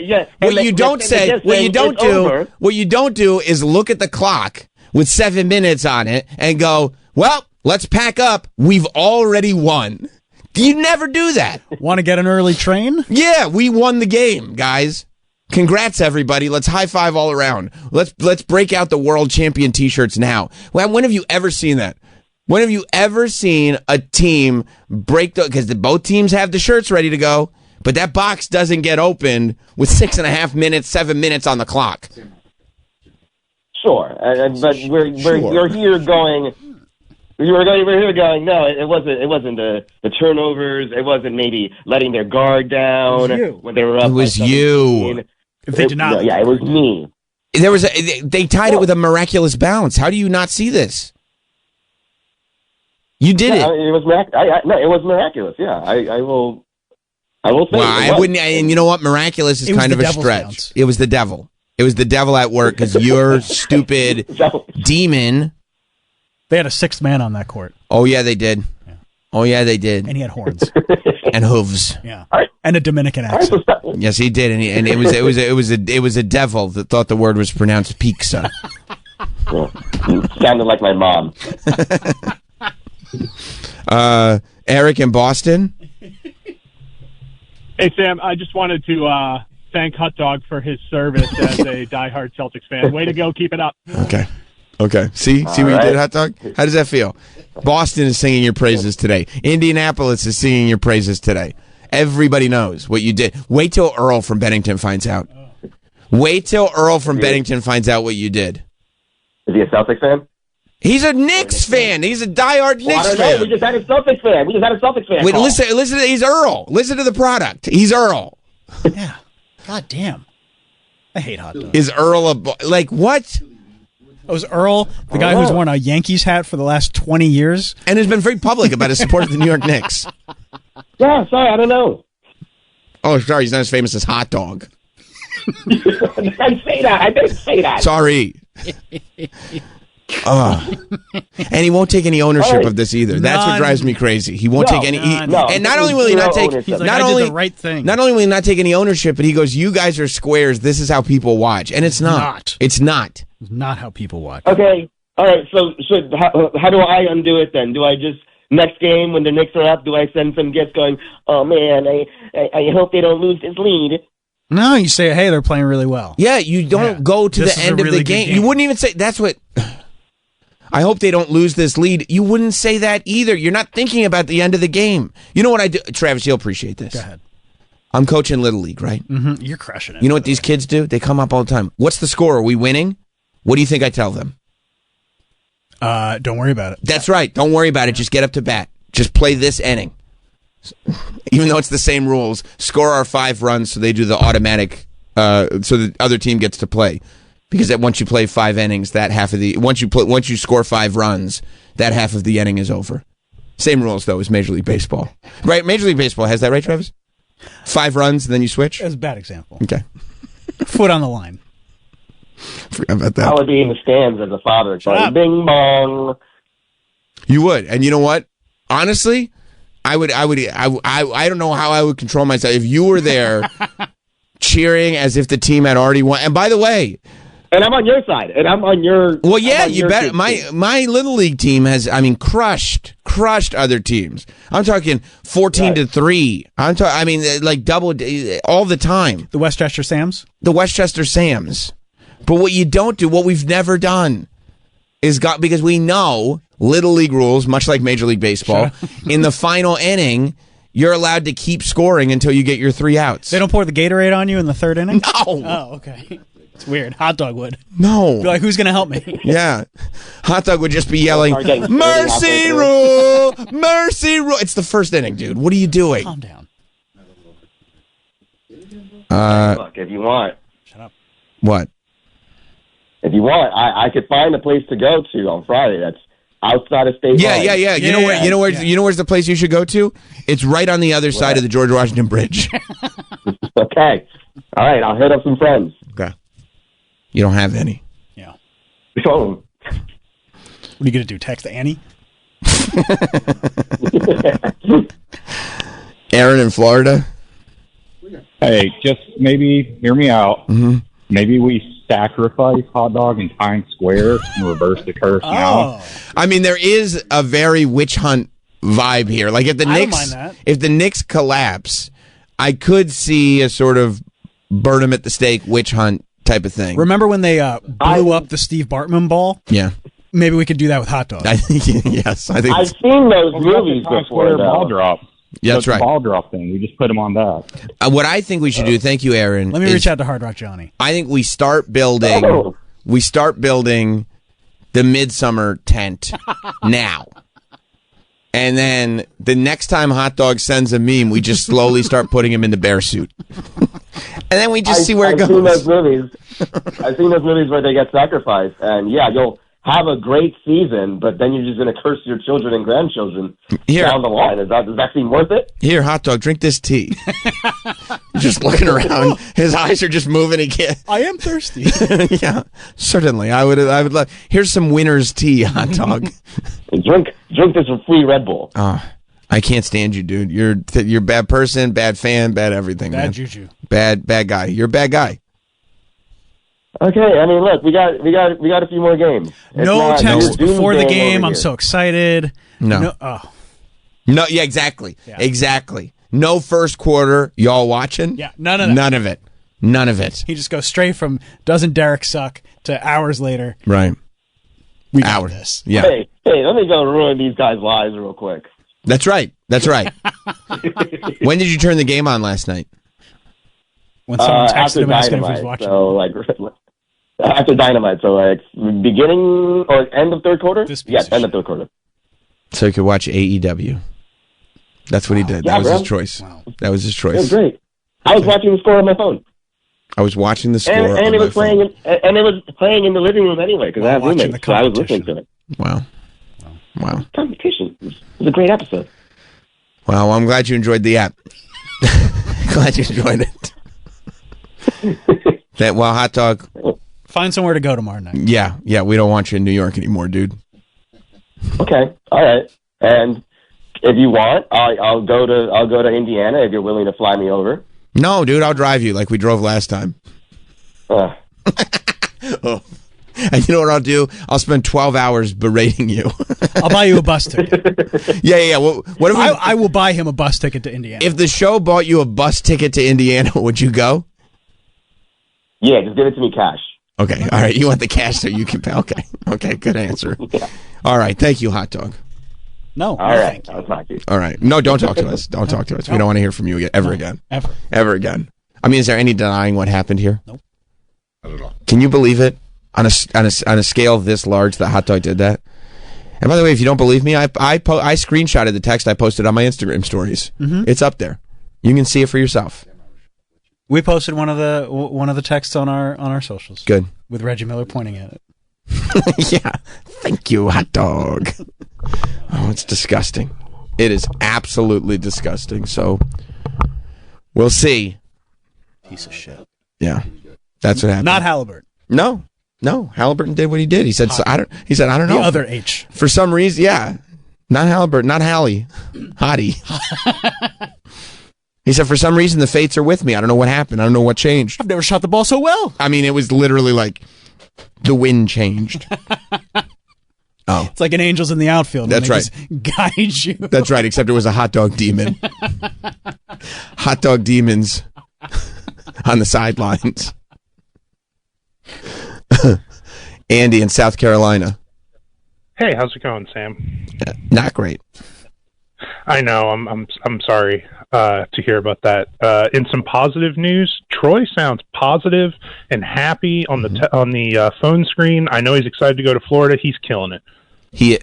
do is look at the clock with 7 minutes on it and go, well, let's pack up. We've already won. You never do that. Want to get an early train? Yeah, we won the game, guys. Congrats, everybody. Let's high five all around. Let's break out the world champion T-shirts now. When have you ever seen that? When have you ever seen a team break because both teams have the shirts ready to go, but that box doesn't get opened with 6.5 minutes, 7 minutes on the clock? Sure, but we're here going. We're here going. No, it wasn't the turnovers. It wasn't maybe letting their guard down when they were up. It was you. If they did not, it was me. They tied it with a miraculous bounce. How do you not see this? You did it. It was it was miraculous. Yeah, I will say. Well, I wouldn't. And you know what? Miraculous is kind of a stretch. Bounce. It was the devil. It was the devil at work because your stupid demon. They had a 6th man on that court. Oh yeah, they did. Yeah. Oh yeah, they did. And he had horns and hooves. Yeah, and a Dominican accent. Yes, he did, and it was a devil that thought the word was pronounced pizza. Sounded like my mom. Eric in Boston. Hey Sam, I just wanted to thank Hot Dog for his service as a diehard Celtics fan. Way to go, keep it up. Okay. See what you did, Hot Dog? How does that feel? Boston is singing your praises today. Indianapolis is singing your praises today. Everybody knows what you did. Wait till Earl from Bennington finds out. Wait till Earl from Bennington finds out what you did. Is he a Celtics fan? He's a Knicks fan. He's a diehard Knicks fan. We just had a Celtics fan. Wait, listen. He's Earl. Listen to the product. He's Earl. Yeah. God damn. I hate Hot Dog. Is Earl what? It was Earl, the guy who's worn a Yankees hat for the last 20 years. And has been very public about his support of the New York Knicks. Yeah, sorry, I don't know. Oh, sorry, he's not as famous as Hot Dog. I didn't say that. Sorry. And he won't take any ownership of this either. That's what drives me crazy. He won't take any. And not only will he not take, he's like, I did the right thing. Not only will he not take any ownership, but he goes, "You guys are squares. This is how people watch," and it's not. It's not. It's not how people watch. Okay, all right. So how do I undo it then? Do I just next game when the Knicks are up? Do I send some gifts going? Oh man, I hope they don't lose this lead. No, you say, hey, they're playing really well. Yeah, you don't go to the end of the game. You wouldn't even say that's what. I hope they don't lose this lead. You wouldn't say that either. You're not thinking about the end of the game. You know what I do? Travis, you'll appreciate this. Go ahead. I'm coaching Little League, right? Mm-hmm. You're crushing it. You know what these kids do? They come up all the time. What's the score? Are we winning? What do you think I tell them? Don't worry about it. That's right. Don't worry about it. Just get up to bat. Just play this inning. Even though it's the same rules, score our 5 runs so they do the automatic, so the other team gets to play. Because once you play 5 innings, that half of the once you score 5 runs, that half of the inning is over. Same rules though as Major League Baseball, right? Major League Baseball has that, right, Travis? 5 runs, then you switch. That's a bad example. Okay. Foot on the line. Forgot about that. I would be in the stands as a father. Going, bing bong. You would, and you know what? Honestly, I don't know how I would control myself if you were there cheering as if the team had already won. And by the way, and I'm on your side, and I'm on your. Well, yeah, you bet. My Little League team has, crushed other teams. I'm talking 14-3. Like double all the time. The Westchester Sams. The Westchester Sams. But what you don't do, what we've never done, is because we know Little League rules, much like Major League Baseball. In the final inning, you're allowed to keep scoring until you get your 3 outs. They don't pour the Gatorade on you in the 3rd inning? No. Oh, okay. It's weird. Hot Dog would. No. Be like, who's going to help me? Yeah. Hot Dog would just be yelling, "Mercy rule! Mercy rule!" It's the 1st inning, dude. What are you doing? Calm down. Look, if you want. Shut up. What? If you want, I could find a place to go to on Friday that's outside of state line. Yeah. You know where's the place you should go to? It's right on the other side of the George Washington Bridge. Okay. All right, I'll hit up some friends. Okay. You don't have any. Yeah. Oh. What are you going to do, text Annie? Aaron in Florida? Hey, just maybe hear me out. Mm-hmm. Maybe we sacrifice Hot Dog in Times Square and reverse the curse now. I mean, there is a very witch hunt vibe here. Like if the Knicks collapse, I could see a sort of burn them at the stake witch hunt type of thing. Remember when they blew up the Steve Bartman ball? Yeah. Maybe we could do that with Hot Dog. I think yes. I think I've seen those movies before. Ball drop. Yeah, that's right. Ball drop thing. We just put them on that. What I think we should do. Thank you, Aaron. Let me reach out to Hard Rock Johnny. I think we start building. We start building the Midsummer tent now. And then the next time Hot Dog sends a meme, we just slowly start putting him in the bear suit. And then we just see where it goes. I've seen those movies where they get sacrificed. And yeah, you'll have a great season, but then you're just going to curse your children and grandchildren down the line. Does that seem worth it? Here, Hot Dog, drink this tea. Just looking around. His eyes are just moving again. I am thirsty. Yeah, certainly. I would love. Here's some winner's tea, Hot Dog. Drink this free Red Bull. I can't stand you, dude. You're a bad person, bad fan, bad everything, bad man. Juju. Bad guy. You're a bad guy. Okay, I mean, look, we got a few more games. No text before the game. I'm so excited. No. Yeah, exactly. Yeah. Exactly. No first quarter. Y'all watching? Yeah, none of that. None of it. He just goes straight from doesn't Derek suck to hours later. Right. We got this. Yeah. Hey, let me go ruin these guys' lives real quick. That's right. When did you turn the game on last night? When someone texted him asking if he was watching. So after Dynamite, so beginning or end of third quarter? Yes, end of third quarter. So you could watch AEW. That's what he did. Yeah, that was his choice. Wow. That was his choice. It was great. I was watching the score on my phone. I was watching the score and it was playing in the living room anyway because I have roommates, so I was listening to it. Wow. Competition. It was a great episode. Wow, well, I'm glad you enjoyed the app. Glad you enjoyed it. Hot Dog. Find somewhere to go tomorrow night. Yeah, we don't want you in New York anymore, dude. Okay, all right. And if you want, I'll go to Indiana if you're willing to fly me over. No, dude, I'll drive you like we drove last time. Oh. And you know what I'll do? I'll spend 12 hours berating you. I'll buy you a bus ticket. Yeah. What if I will buy him a bus ticket to Indiana. If the show bought you a bus ticket to Indiana, would you go? Yeah, just give it to me cash. Okay, all right. You want the cash so you can pay. Okay. Okay, good answer. All right, thank you, hot dog. No. All right. That was not good. All right. No, don't talk to us. Don't talk to us. We don't want to hear from you again, ever again. Ever again. I mean, is there any denying what happened here? Nope. Not at all. Can you believe it? On a scale this large, that hot dog did that? And by the way, if you don't believe me, I screenshotted the text I posted on my Instagram stories. Mm-hmm. It's up there. You can see it for yourself. We posted one of the texts on our socials. Good. With Reggie Miller pointing at it. Yeah. Thank you, hot dog. Oh, it's disgusting. It is absolutely disgusting. So we'll see. Piece of shit. Yeah. That's what happened. Not Halliburton. No. Halliburton did what he did. He said, I don't know. The other H. For some reason, yeah. Not Halliburton, not Hallie. Hottie. He said, for some reason, the fates are with me. I don't know what happened. I don't know what changed. I've never shot the ball so well. I mean, it was literally like the wind changed. Oh. It's like an angel's in the outfield. That's right. Guide you. That's right, except it was a hot dog demon. Hot dog demons on the sidelines. Andy in South Carolina. Hey, how's it going, Sam? Not great. I know. I'm sorry to hear about that. In some positive news, Troy sounds positive and happy on the phone screen. I know he's excited to go to Florida. He's killing it.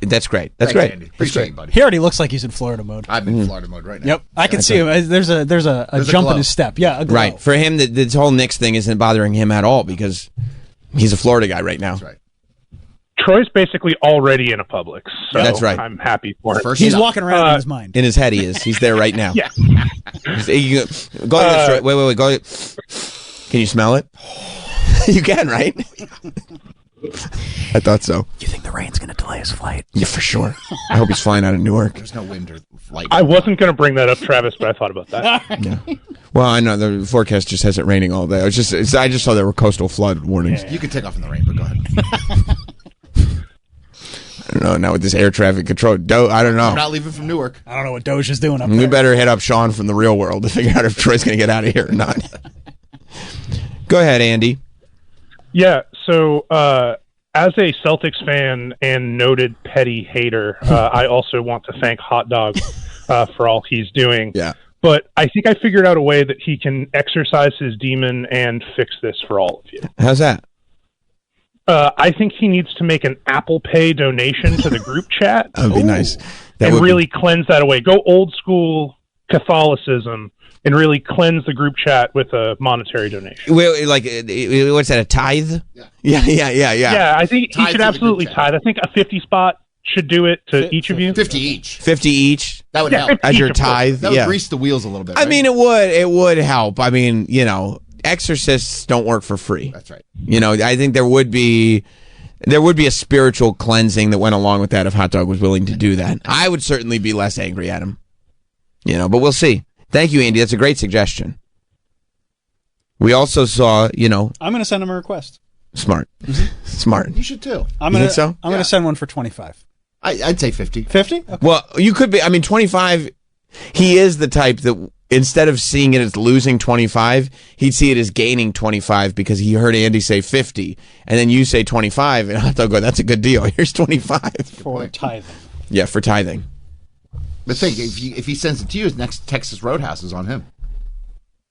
That's great. That's Thanks, great. Andy. Appreciate you, buddy. He already looks like he's in Florida mode. I'm in Florida mode right now. Yep, I can see him. There's a jump in his step. Yeah, a glow. Right. For him, this whole Knicks thing isn't bothering him at all because he's a Florida guy right now. That's right. Troy's basically already in a Publix, so That's right. I'm happy for it. He's walking around in his mind. In his head, he is. He's there right now. Yeah. Go ahead. Wait. Go ahead. Can you smell it? You can, right? I thought so. You think the rain's going to delay his flight? Yeah, for sure. I hope he's flying out of Newark. There's no wind or light. I wasn't going to bring that up, Travis, but I thought about that. Yeah. Well, I know the forecast just has it raining all day. I just saw there were coastal flood warnings. You could take off in the rain, but go ahead. I don't know. Now with this air traffic control, I don't know. I'm not leaving from Newark. I don't know what Doge is doing up We there. better hit up Sean from the real world to figure out if Troy's going to get out of here or not. Go ahead, Andy. Yeah, so as a Celtics fan and noted petty hater, I also want to thank Hot Dog for all he's doing. Yeah. But I think I figured out a way that he can exercise his demon and fix this for all of you. How's that? I think he needs to make an Apple Pay donation to the group chat. That would be nice. And really cleanse that away. Go old school Catholicism and really cleanse the group chat with a monetary donation. Well, like, what's that, a tithe? Yeah. Yeah, I think he should absolutely tithe. I think a 50 spot should do it to each of you. 50 each. 50 each? That would help. As your tithe? That would grease the wheels a little bit. I mean, it would help. I mean, exorcists don't work for free. That's right. I think there would be a spiritual cleansing that went along with that if Hot Dog was willing to do that. I would certainly be less angry at him. But we'll see. Thank you, Andy. That's a great suggestion. We also saw, I'm going to send him a request. Smart. Smart. You should too. I'm going to send one for 25. I'd say 50. 50? Okay. Well, you could be. 25. He is the type that instead of seeing it as losing 25, he'd see it as gaining 25 because he heard Andy say 50, and then you say 25, and Hot Dog go, that's a good deal. Here's 25. For tithing. Yeah, for tithing. But think, if he sends it to you, his next Texas Roadhouse is on him.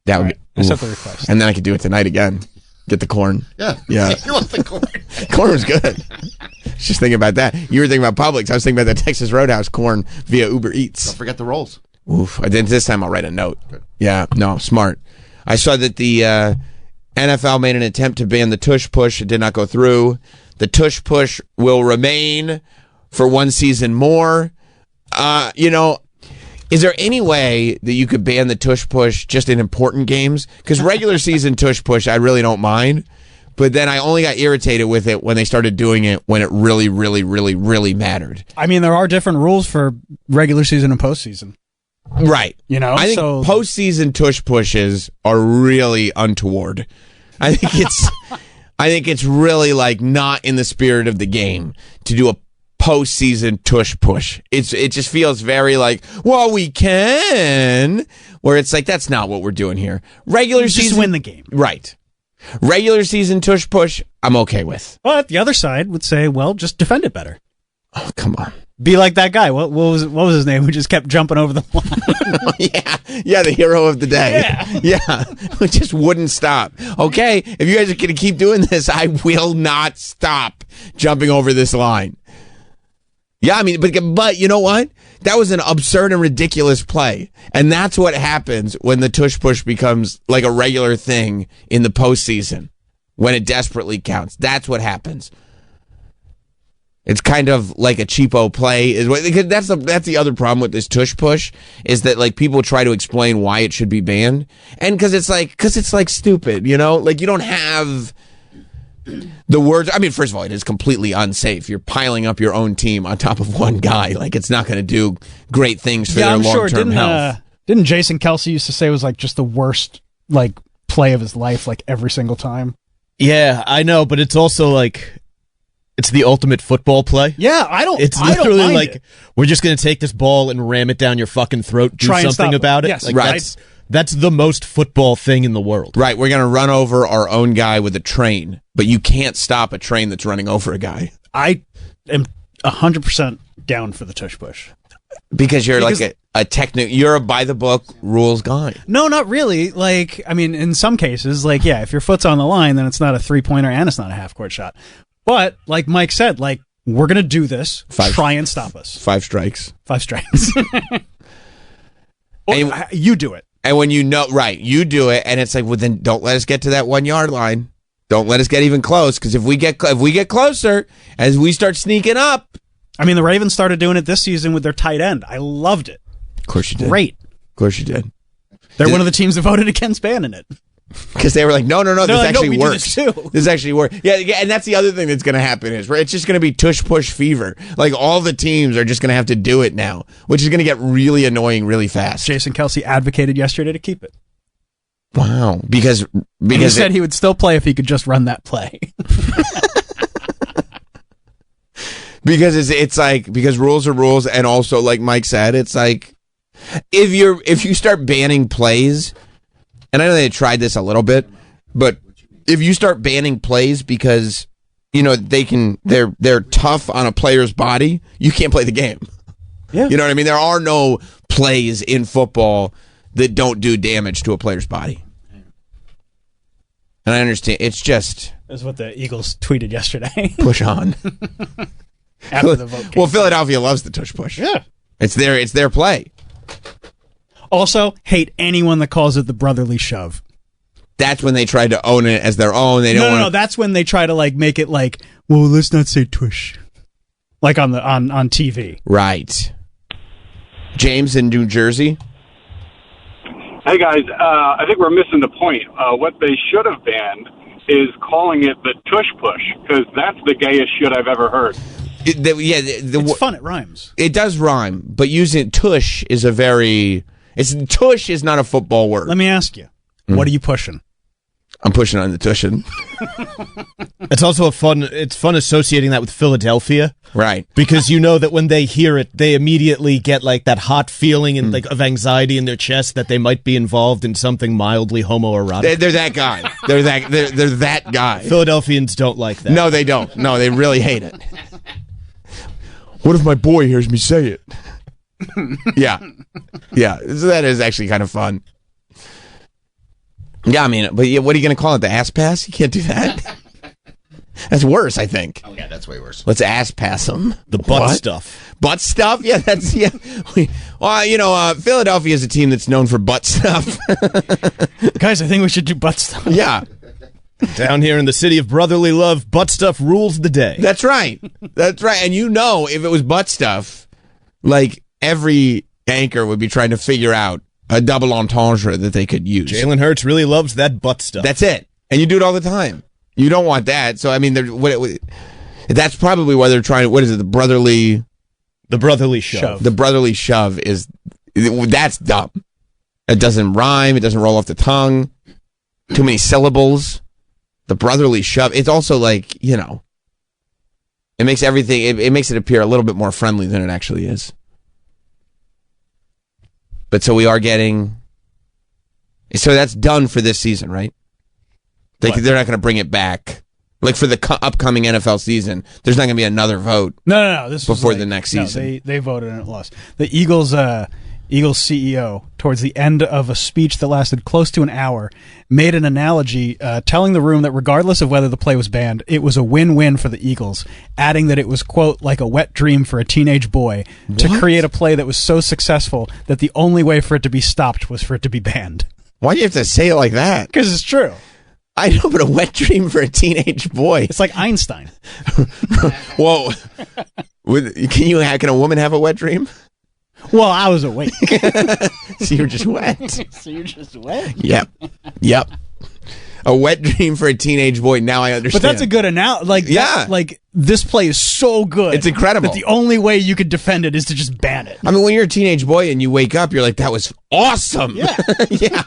That would be, accept the request. And then I could do it tonight again. Get the corn. Yeah. You want the corn. Corn was good. Just thinking about that. You were thinking about Publix. I was thinking about the Texas Roadhouse corn via Uber Eats. Don't forget the rolls. Oof. This time I'll write a note. Good. Yeah. No, smart. I saw that the NFL made an attempt to ban the tush push. It did not go through. The tush push will remain for one season more. Is there any way that you could ban the tush push just in important games? Because regular season tush push, I really don't mind. But then I only got irritated with it when they started doing it when it really, really, really, really mattered. I mean, there are different rules for regular season and postseason. Right. I think postseason tush pushes are really untoward. I think it's really like not in the spirit of the game to do a postseason tush push. It just feels very like, well, we can, where it's like, that's not what we're doing here. Regular season, just win the game. Right. Regular season tush push, I'm okay with. But the other side would say, well, just defend it better. Oh, come on. Be like that guy. What was his name? Who just kept jumping over the line? Yeah, the hero of the day. Yeah. Who just wouldn't stop. Okay, if you guys are going to keep doing this, I will not stop jumping over this line. Yeah, I mean, but you know what? That was an absurd and ridiculous play. And that's what happens when the tush push becomes like a regular thing in the postseason, when it desperately counts. That's what happens. It's kind of like a cheapo play. That's the other problem with this tush push, is that like people try to explain why it should be banned, and because it's like stupid, you know, like you don't have the words. I mean, first of all, it is completely unsafe. You're piling up your own team on top of one guy. Like it's not going to do great things for their long-term health. Didn't Jason Kelsey used to say it was like just the worst like play of his life, like every single time? Yeah, I know, but it's also like. It's the ultimate football play. Yeah, It's literally like we're just going to take this ball and ram it down your fucking throat. Do something about it. Yes, like, right. That's the most football thing in the world. Right. We're going to run over our own guy with a train, but you can't stop a train that's running over a guy. I am 100% down for the tush push. Because you're like you're a by the book rules guy. No, not really. Like, I mean, in some cases, like, yeah, if your foot's on the line, then it's not a 3-pointer and it's not a half court shot. But like Mike said, like we're gonna do this. Try and stop us. 5 strikes. 5 strikes. You do it. And when you know, right, you do it, and it's like, well, then don't let us get to that 1 yard line. Don't let us get even close, because if we get closer, as we start sneaking up. I mean, the Ravens started doing it this season with their tight end. I loved it. Of course you did. Great. Of course you did. They're one of the teams that voted against banning it. Because they were like, no, this actually works. This actually works. Yeah, and that's the other thing that's going to happen is it's just going to be tush push fever. Like all the teams are just going to have to do it now, which is going to get really annoying really fast. Jason Kelsey advocated yesterday to keep it. Wow, because he said he would still play if he could just run that play. Because it's like, because rules are rules, and also like Mike said, it's like if you start banning plays. And I know they tried this a little bit, but if you start banning plays because, you know, they're tough on a player's body, you can't play the game. Yeah. You know what I mean? There are no plays in football that don't do damage to a player's body. And I understand. It's just... That's what the Eagles tweeted yesterday. Push on. After the vote came. Well, Philadelphia loves the tush push. Yeah. It's their play. Also, hate anyone that calls it the brotherly shove. That's when they tried to own it as their own. They don't No. That's when they try to like make it like, well, let's not say tush, like on TV. Right. James in New Jersey. Hey guys, I think we're missing the point. What they should have banned is calling it the tush push, because that's the gayest shit I've ever heard. It's fun. It rhymes. It does rhyme, but using tush is a very... tush is not a football word. Let me ask you, what are you pushing? I'm pushing on the tushin. It's also it's fun associating that with Philadelphia. Right. Because you know that when they hear it, they immediately get like that hot feeling and like of anxiety in their chest that they might be involved in something mildly homoerotic. They're that guy. They're that guy. Philadelphians don't like that. No, they don't. No, they really hate it. What if my boy hears me say it? Yeah. So that is actually kind of fun. Yeah, I mean, but what are you going to call it? The ass pass? You can't do that. That's worse, I think. Oh yeah, that's way worse. Let's ass pass them. The butt stuff. Butt stuff? Yeah, that's Philadelphia is a team that's known for butt stuff. Guys, I think we should do butt stuff. Yeah. Down here in the city of brotherly love, butt stuff rules the day. That's right. That's right. And you know, if it was butt stuff, like every anchor would be trying to figure out a double entendre that they could use. Jalen Hurts really loves that butt stuff. That's it. And you do it all the time. You don't want that. So, I mean, that's probably why they're trying, what is it, the brotherly shove. The brotherly shove that's dumb. It doesn't rhyme. It doesn't roll off the tongue. Too many syllables. The brotherly shove. It's also like, you know, it makes everything, it makes it appear a little bit more friendly than it actually is. But so we are getting, so that's done for this season, right? They're not going to bring it back. Like for the upcoming NFL season, there's not going to be another vote. No. This was before the next season. No, they voted and it lost. The Eagles CEO, towards the end of a speech that lasted close to an hour, made an analogy telling the room that regardless of whether the play was banned, it was a win-win for the Eagles, adding that it was, quote, like a wet dream for a teenage boy to create a play that was so successful that the only way for it to be stopped was for it to be banned. Why do you have to say it like that? Because it's true. I know, but a wet dream for a teenage boy. It's like Einstein. Whoa. Can a woman have a wet dream? Well, I was awake. So you're just wet. Yep. A wet dream for a teenage boy. Now I understand. But that's a good analogy. Like this play is so good. It's incredible. That the only way you could defend it is to just ban it. I mean, when you're a teenage boy and you wake up, you're like, that was awesome. Yeah. Yeah.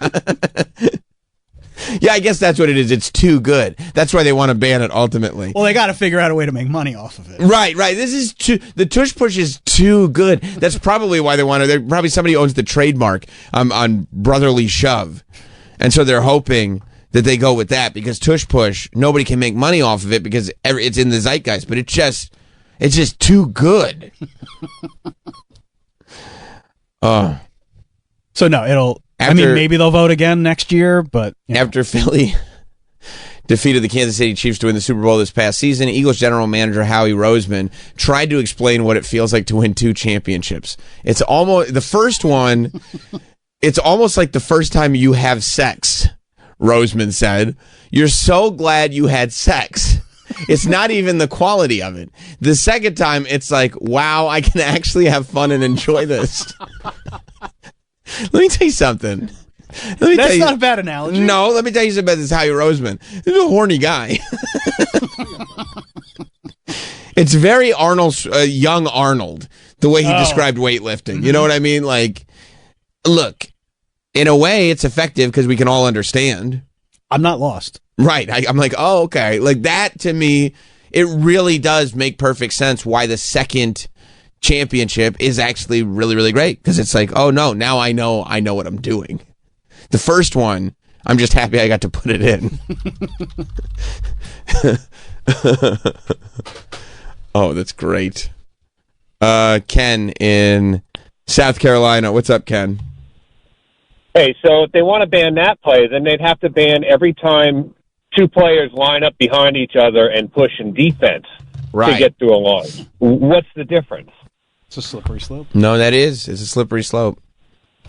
Yeah, I guess that's what it is. It's too good. That's why they want to ban it ultimately. Well, they got to figure out a way to make money off of it. Right. This is the tush push is too good. That's probably why they want to. Probably somebody owns the trademark on brotherly shove, and so they're hoping that they go with that because tush push, nobody can make money off of it because it's in the zeitgeist. But it's just too good. So no, it'll. Maybe they'll vote again next year, but after Philly defeated the Kansas City Chiefs to win the Super Bowl this past season, Eagles general manager Howie Roseman tried to explain what it feels like to win 2 championships. It's almost the first one. It's almost like the first time you have sex. Roseman said, "You're so glad you had sex." It's not even the quality of it. The second time, it's like, wow, I can actually have fun and enjoy this. Let me tell you something. That's not a bad analogy. No, let me tell you something about this Howie Roseman. He's a horny guy. It's very young Arnold, the way he described weightlifting. You know what I mean? Like, look, in a way, it's effective because we can all understand. I'm not lost. Right. I'm like, oh, okay. Like that to me, it really does make perfect sense why the second championship is actually really, really great because it's like, oh no, now I know what I'm doing. The first one, I'm just happy I got to put it in. Oh, that's great. Ken in South Carolina. What's up, Ken? Hey, so if they want to ban that play, then they'd have to ban every time 2 players line up behind each other and push in defense to get through a line. What's the difference? It's a slippery slope. No, it's a slippery slope.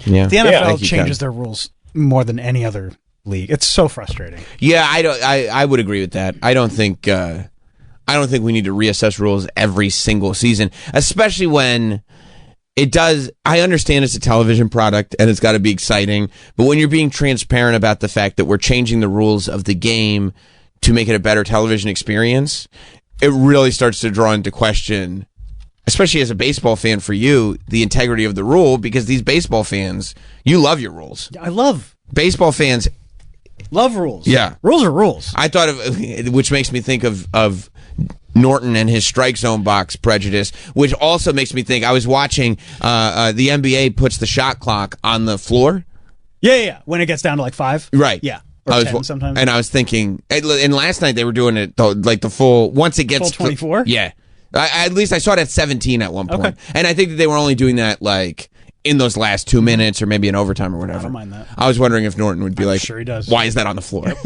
Yeah. The NFL changes their rules more than any other league. It's so frustrating. Yeah, I would agree with that. I don't think we need to reassess rules every single season, especially when it does. I understand it's a television product and it's got to be exciting, but when you're being transparent about the fact that we're changing the rules of the game to make it a better television experience, it really starts to draw into question, especially as a baseball fan for you, the integrity of the rule, because these baseball fans, you love your rules. I love baseball fans. Love rules. Yeah. Rules are rules. I thought of, which makes me think of Norton and his strike zone box prejudice, which also makes me think, I was watching the NBA puts the shot clock on the floor. Yeah. When it gets down to like 5. Right. Yeah. Or 10 sometimes. And I was thinking, and last night they were doing it like the full, once it gets full 24? Yeah. At least I saw it at 17 at one point. Okay. And I think that they were only doing that like in those last 2 minutes or maybe in overtime or whatever. I don't mind that. I was wondering if Norton would be like, sure he does. Why is that on the floor? Yep.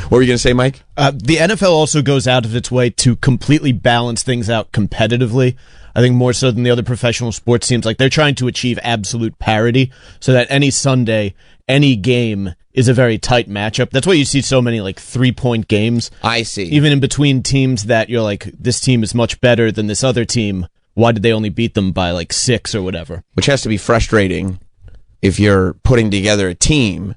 What were you going to say, Mike? The NFL also goes out of its way to completely balance things out competitively. I think more so than the other professional sports teams. Like they're trying to achieve absolute parity so that any Sunday, any game is a very tight matchup. That's why you see so many like 3-point games. I see. Even in between teams that you're like, this team is much better than this other team. Why did they only beat them by like 6 or whatever? Which has to be frustrating if you're putting together a team,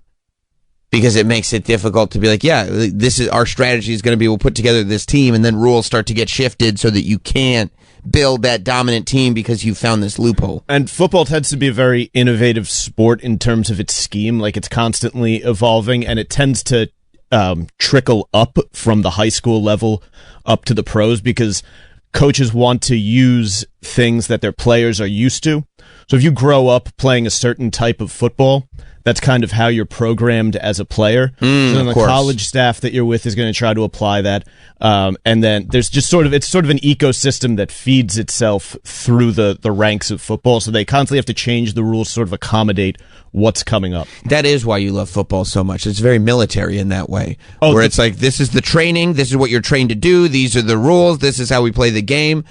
because it makes it difficult to be like, yeah, this is our strategy is going to be, we'll put together this team, and then rules start to get shifted so that you can't build that dominant team because you found this loophole. And football tends to be a very innovative sport in terms of its scheme. Like it's constantly evolving, and it tends to trickle up from the high school level up to the pros because coaches want to use things that their players are used to. So if you grow up playing a certain type of football, that's kind of how you're programmed as a player. So then the course. college staff that you're with is going to try to apply that. And then there's just it's sort of an ecosystem that feeds itself through the ranks of football. So they constantly have to change the rules to sort of accommodate what's coming up. That is why you love football so much. It's very military in that way. Where it's like, this is the training, this is what you're trained to do, these are the rules, this is how we play the game.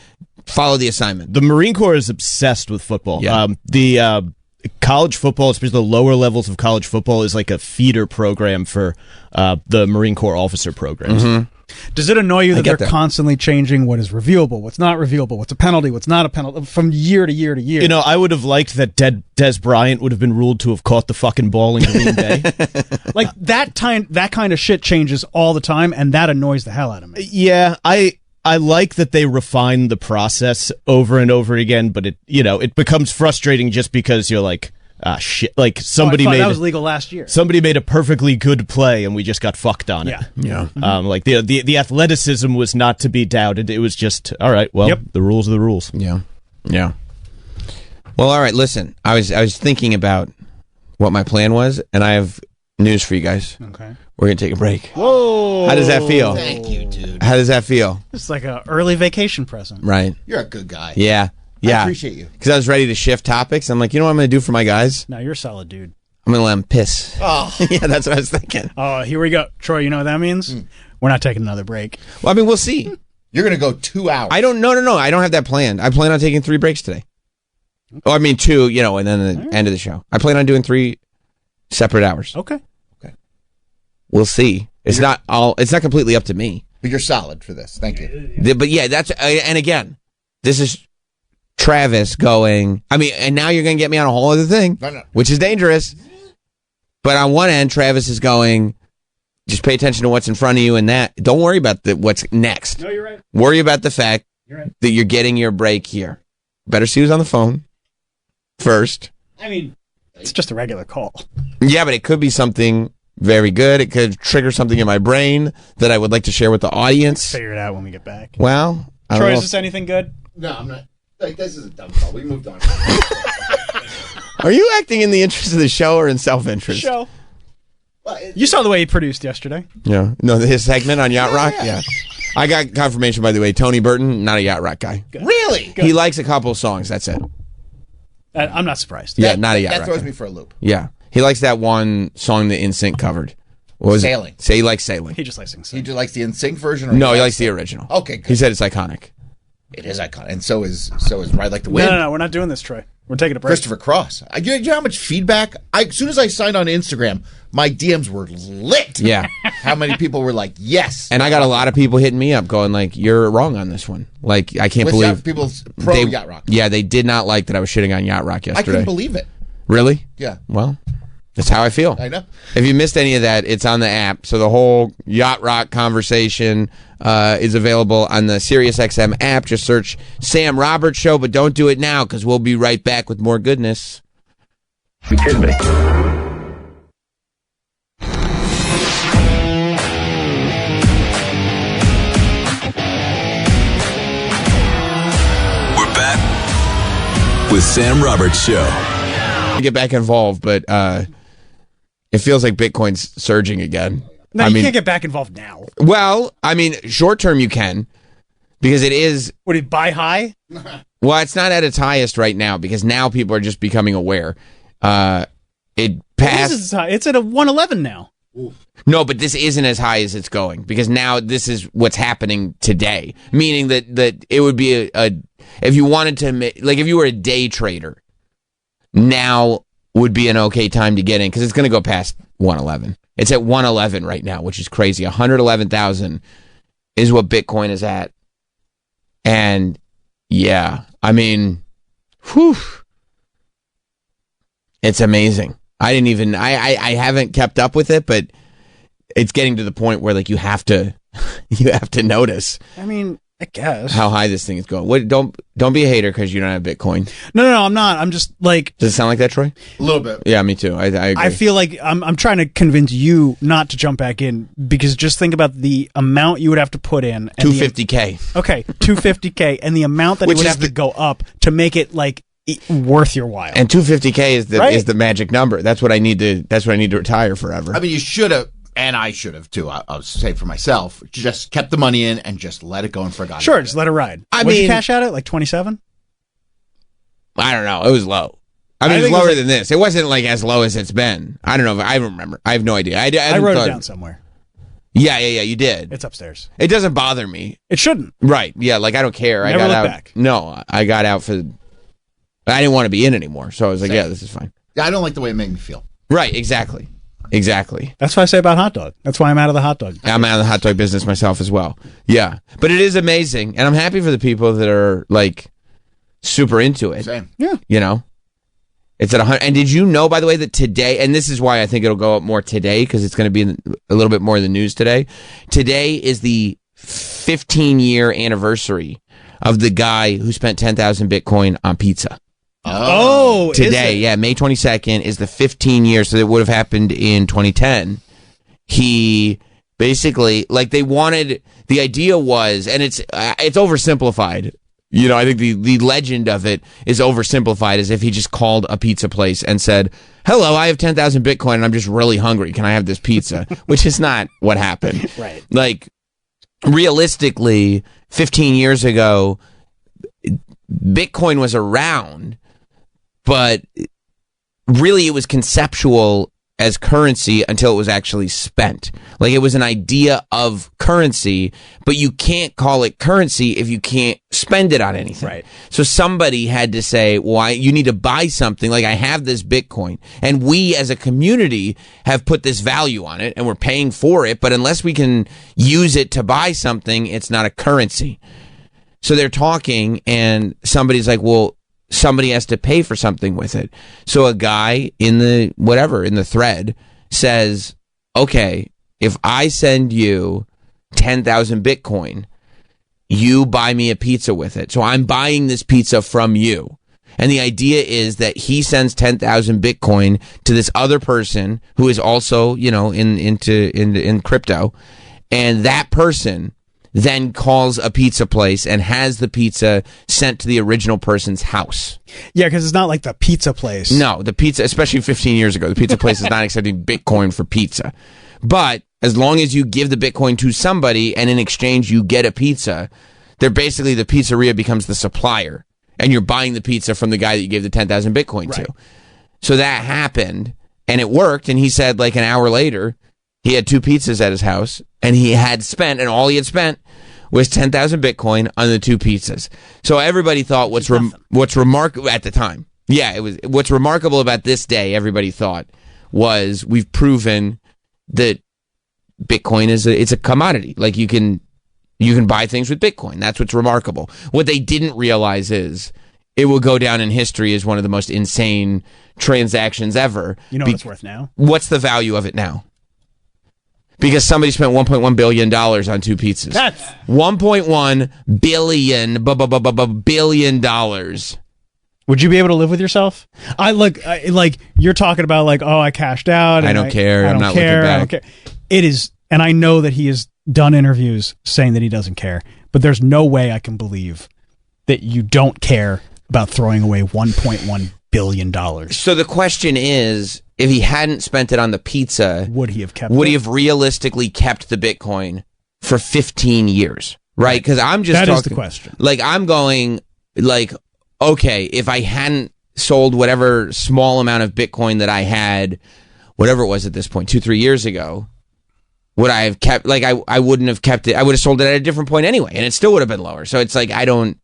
Follow the assignment. The Marine Corps is obsessed with football. Yeah. The college football, especially the lower levels of college football, is like a feeder program for the Marine Corps officer programs. Does it annoy you that get they're that. constantly changing what is reviewable, what's not reviewable, what's a penalty, what's not a penalty, from year to year to year? You know, I would have liked that Des Bryant would have been ruled to have caught the fucking ball in Green Bay. Like that kind of shit changes all the time, and that annoys the hell out of me. Yeah, I like that they refine the process over and over again, but it becomes frustrating just because you're like, shit. Like somebody that was legal last year. Somebody made a perfectly good play and we just got fucked on it. Yeah. Like the athleticism was not to be doubted. It was just, all right, well, the rules are the rules. Yeah. Well, all right, listen. I was thinking about what my plan was, and I have news for you guys. Okay. We're going to take a break. Whoa. How does that feel? Thank you, dude. How does that feel? It's like an early vacation present. Right. You're a good guy. Yeah. I appreciate you. Because I was ready to shift topics. I'm like, you know what I'm going to do for my guys? No, you're a solid dude. I'm going to let them piss. Oh. Yeah, that's what I was thinking. Oh, here we go. Troy, you know what that means? We're not taking another break. Well, I mean, we'll see. You're going to go 2 hours. I don't know. No. I don't have that planned. I plan on taking 3 breaks today. Oh, I mean 2, and then the end of the show. I plan on doing 3 separate hours. Okay. We'll see. It's not completely up to me. But you're solid for this. Thank you. But yeah, that's and again, this is Travis going. I mean, and now you're going to get me on a whole other thing, which is dangerous. But on one end, Travis is going, just pay attention to what's in front of you, and that don't worry about what's next. No, you're right. Worry about the fact that you're getting your break here. Better see who's on the phone first. I mean, it's just a regular call. Yeah, but it could be something very good. It could trigger something in my brain that I would like to share with the audience. Figure it out when we get back. Well, I don't Troy, know is this anything good? No, I'm not. Like, this is a dumb call. We moved on. Are you acting in the interest of the show or in self-interest? Show. You saw the way he produced yesterday. Yeah. No, his segment on Yacht Rock? Yeah. I got confirmation, by the way. Tony Burton, not a Yacht Rock guy. Good. Really? He likes a couple songs. That's it. I'm not surprised. Yeah, not a Yacht Rock That throws guy. me for a loop. Yeah. He likes that one song that NSYNC covered. What was Sailing. It? Say he likes Sailing. He just likes singing. He just likes the NSYNC version? Or No, he likes the original. Okay, good. He said it's iconic. It is iconic. And so is Ride Like the Wind. No, we're not doing this, Troy. We're taking a break. Christopher Cross. You know how much feedback? As soon as I signed on Instagram, my DMs were lit. Yeah. How many people were like, yes. And I got a lot of people hitting me up going like, you're wrong on this one. Like, I can't What's believe. that? People's pro Yacht Rock. Yeah, they did not like that I was shitting on Yacht Rock I yesterday. couldn't believe it. Really? Yeah. Well, that's how I feel. I know. If you missed any of that, it's on the app. So the whole Yacht Rock conversation is available on the SiriusXM app. Just search Sam Roberts Show, but don't do it now because we'll be right back with more goodness. You kidding me? We're back with Sam Roberts Show. Get back involved, but it feels like Bitcoin's surging again. No, you can't get back involved now. Well, I mean, short term you can because it is. What did you buy high? Well, it's not at its highest right now because now people are just becoming aware. It passed. It's at a 111 now. No, but this isn't as high as it's going because now this is what's happening today. Meaning that it would be a if you wanted to like if you were a day trader, now would be an okay time to get in because it's going to go past 111. It's at 111 right now, which is crazy. 111,000 is what Bitcoin is at, and yeah, I mean, whew, it's amazing. I didn't even I haven't kept up with it, but it's getting to the point where like you have to notice. I mean, I guess how high this thing is going. What? Don't be a hater because you don't have Bitcoin. No, I'm not. I'm just like. Does it sound like that, Troy? A little bit. Yeah, me too. I agree. I feel like I'm trying to convince you not to jump back in because just think about the amount you would have to put in. $250K. Okay, $250K, and the amount that it would have to go up to make it like worth your while. And $250K is Right. is the magic number. That's what I need to retire forever. I mean, you should have, and I should have too. I'll say for myself, just kept the money in and just let it go and forgot. Sure, just let it ride. I What'd you mean- cash out at? Like 27? I don't know. It was low. I mean, it was think it was lower like- than this. It wasn't like as low as it's been. I don't know. I don't remember. I have no idea. I wrote it down somewhere. Yeah, you did. It's upstairs. It doesn't bother me. It shouldn't. Right. Yeah, like I don't care. I Never got look out. back. No, I got out for I didn't want to be in anymore. So I was like, Same. yeah, this is fine. Yeah, I don't like the way it made me feel. Right, exactly. That's what I say about hot dog. That's why I'm out of the hot dog. I'm out of the hot dog business myself as well. Yeah. But it is amazing, and I'm happy for the people that are like super into it. Same. Yeah. You know? It's at 100. And did you know, by the way, that today, and this is why I think it'll go up more today, because it's going to be a little bit more in the news today. Today is the 15-year anniversary of the guy who spent 10,000 Bitcoin on pizza. Oh, Today, is it? yeah, May 22nd is the 15 years, so it would have happened in 2010. He basically, like, they wanted, the idea was, and it's oversimplified. You know, I think the legend of it is oversimplified, as if he just called a pizza place and said, hello, I have 10,000 Bitcoin and I'm just really hungry. Can I have this pizza? Which is not what happened. Right. Like, realistically, 15 years ago, Bitcoin was around, but really it was conceptual as currency until it was actually spent. Like, it was an idea of currency, but you can't call it currency if you can't spend it on anything. Right. So somebody had to say, well, you need to buy something. Like, I have this Bitcoin, and we as a community have put this value on it, and we're paying for it, but unless we can use it to buy something, it's not a currency. So they're talking, and somebody's like, well, somebody has to pay for something with it. So a guy in the thread says, okay, if I send you 10,000 Bitcoin, you buy me a pizza with it. So I'm buying this pizza from you. And the idea is that he sends 10,000 Bitcoin to this other person who is also, you know, in crypto. And that person then calls a pizza place and has the pizza sent to the original person's house. Yeah, because it's not like the pizza place. No, the pizza, especially 15 years ago, the pizza place is not accepting Bitcoin for pizza. But as long as you give the Bitcoin to somebody and in exchange you get a pizza, they're basically, the pizzeria becomes the supplier. And you're buying the pizza from the guy that you gave the 10,000 Bitcoin to. So that happened, and it worked. And he said, like, an hour later, he had 2 pizzas at his house, and he had spent, and all he had spent was 10,000 Bitcoin on the 2 pizzas. So everybody thought what's remarkable at the time. Yeah, it was what's remarkable about this day. Everybody thought was we've proven that Bitcoin it's a commodity. Like, you can buy things with Bitcoin. That's what's remarkable. What they didn't realize is it will go down in history as one of the most insane transactions ever. You know what it's worth now? What's the value of it now? Because somebody spent $1.1 billion on 2 pizzas. That's $1.1 billion. Would you be able to live with yourself? Like you're talking about, like, oh, I cashed out. I don't care. I'm not looking I back. don't care. It is, and I know that he has done interviews saying that he doesn't care, but there's no way I can believe that you don't care about throwing away $1.1 billion. So the question is, if he hadn't spent it on the pizza, would he have kept he have realistically kept the Bitcoin for 15 years? Right? Because I'm just That talking, is the question. Like, I'm going, like, okay, if I hadn't sold whatever small amount of Bitcoin that I had, whatever it was at this point, 2-3 years ago, would I have kept, like, I wouldn't have kept it. I would have sold it at a different point anyway, and it still would have been lower. So it's like, I don't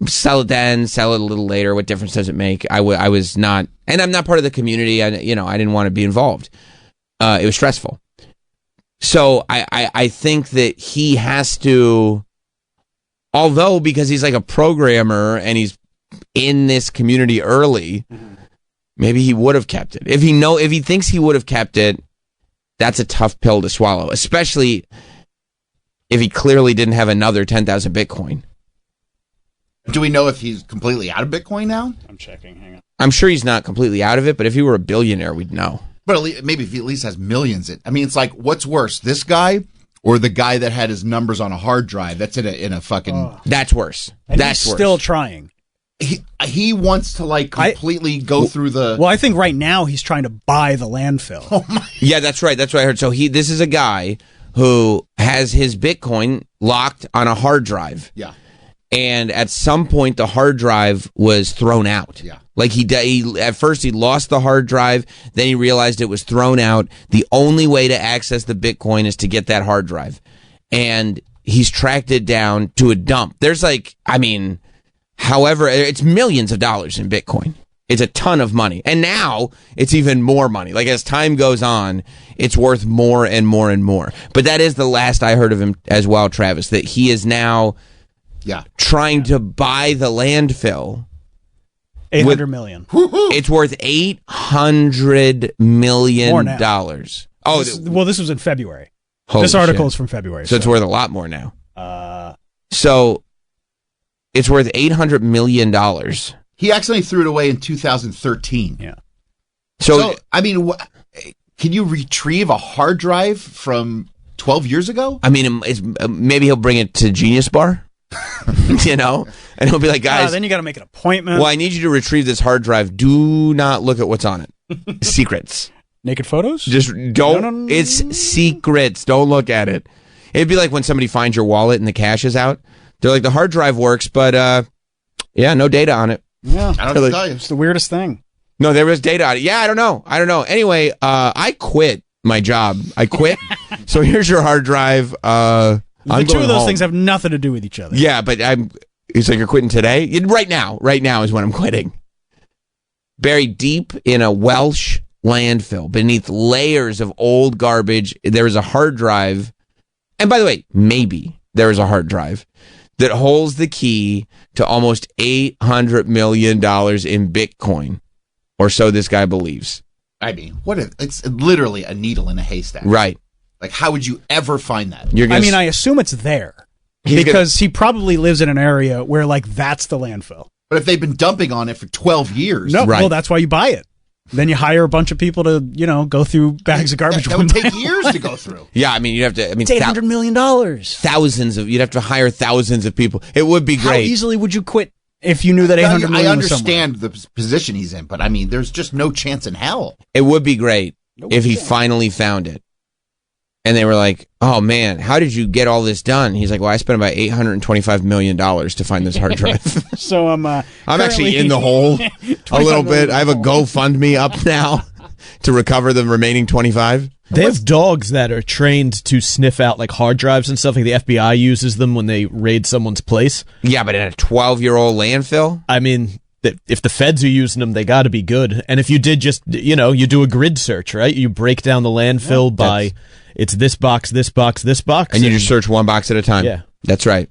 sell it then, sell it a little later. What difference does it make? I was not, and I'm not part of the community. I didn't want to be involved. It was stressful. So I think that he has to, although because he's like a programmer and he's in this community early, maybe he would have kept it. If he thinks he would have kept it, that's a tough pill to swallow, especially if he clearly didn't have another 10,000 Bitcoin. Do we know if he's completely out of Bitcoin now? I'm checking. Hang on. I'm sure he's not completely out of it, but if he were a billionaire, we'd know. But maybe if he at least has millions. I mean, it's like, what's worse, this guy or the guy that had his numbers on a hard drive that's in a fucking... That's worse. And That's he's worse. still trying. he wants to like completely go through the. Well, I think right now he's trying to buy the landfill. Oh my! Yeah, that's right. That's what I heard. So this is a guy who has his Bitcoin locked on a hard drive. Yeah. And at some point, the hard drive was thrown out. Yeah. Like he at first he lost the hard drive, then he realized it was thrown out. The only way to access the Bitcoin is to get that hard drive, and he's tracked it down to a dump. There's however, it's millions of dollars in Bitcoin. It's a ton of money, and now it's even more money. Like as time goes on, it's worth more and more and more. But that is the last I heard of him as well, Travis. That he is now. Yeah, trying to buy the landfill. $800 million. It's worth $800 million. Oh, this was in February. This article is from February, so it's worth a lot more now. So it's worth $800 million. He accidentally threw it away in 2013. Yeah. So I mean, can you retrieve a hard drive from 12 years ago? I mean, maybe he'll bring it to Genius Bar. And he'll be like, guys, then you got to make an appointment. Well, I need you to retrieve this hard drive. Do not look at what's on it. Secrets. Naked photos? Just don't. No. It's secrets. Don't look at it. It'd be like when somebody finds your wallet and the cash is out. They're like, the hard drive works, but no data on it. Yeah, I don't know what to tell you. It's the weirdest thing. No, there was data on it. Yeah, I don't know. Anyway, I quit my job. I quit. So here's your hard drive. The two of those things have nothing to do with each other. Yeah, but he's like, you're quitting today? Right now is when I'm quitting. Buried deep in a Welsh landfill, beneath layers of old garbage, there is a hard drive. And by the way, maybe there is a hard drive that holds the key to almost $800 million in Bitcoin. Or so this guy believes. I mean, it's literally a needle in a haystack. Right. Like, how would you ever find that? I assume it's there because he probably lives in an area where, that's the landfill. But if they've been dumping on it for 12 years, no, well, that's why you buy it. Then you hire a bunch of people to, go through bags of garbage. That would take years to go through. Yeah, I mean, you'd have to. It's $800 million. You'd have to hire thousands of people. It would be great. How easily would you quit if you knew that $800 million? I understand the position he's in, but I mean, there's just no chance in hell. It would be great if he finally found it. And they were like, oh, man, how did you get all this done? He's like, well, I spent about $825 million to find this hard drive. So I'm actually in the hole a little bit. I have a GoFundMe up now to recover the remaining 25. They have dogs that are trained to sniff out hard drives and stuff. Like the FBI uses them when they raid someone's place. Yeah, but in a 12-year-old landfill? I mean, if the feds are using them, they got to be good. And if you did just, you do a grid search, right? You break down the landfill by... It's this box, this box, this box. And you just search one box at a time. Yeah. That's right.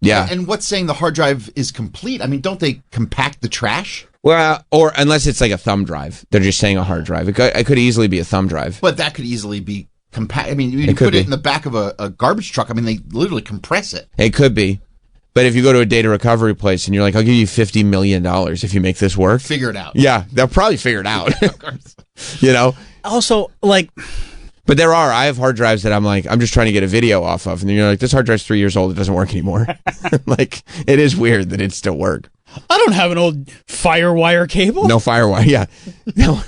Yeah. And what's saying the hard drive is complete? I mean, don't they compact the trash? Well, or unless it's like a thumb drive. They're just saying a hard drive. It could easily be a thumb drive. But that could easily be compact. I mean, you put it in the back of a garbage truck. I mean, they literally compress it. It could be. But if you go to a data recovery place and you're like, I'll give you $50 million if you make this work. Figure it out. Yeah, they'll probably figure it out. Of course. Also, But I have hard drives that I'm like, I'm just trying to get a video off of. And then you're like, this hard drive's 3 years old. It doesn't work anymore. It is weird that it still works. I don't have an old FireWire cable. No FireWire, yeah. No.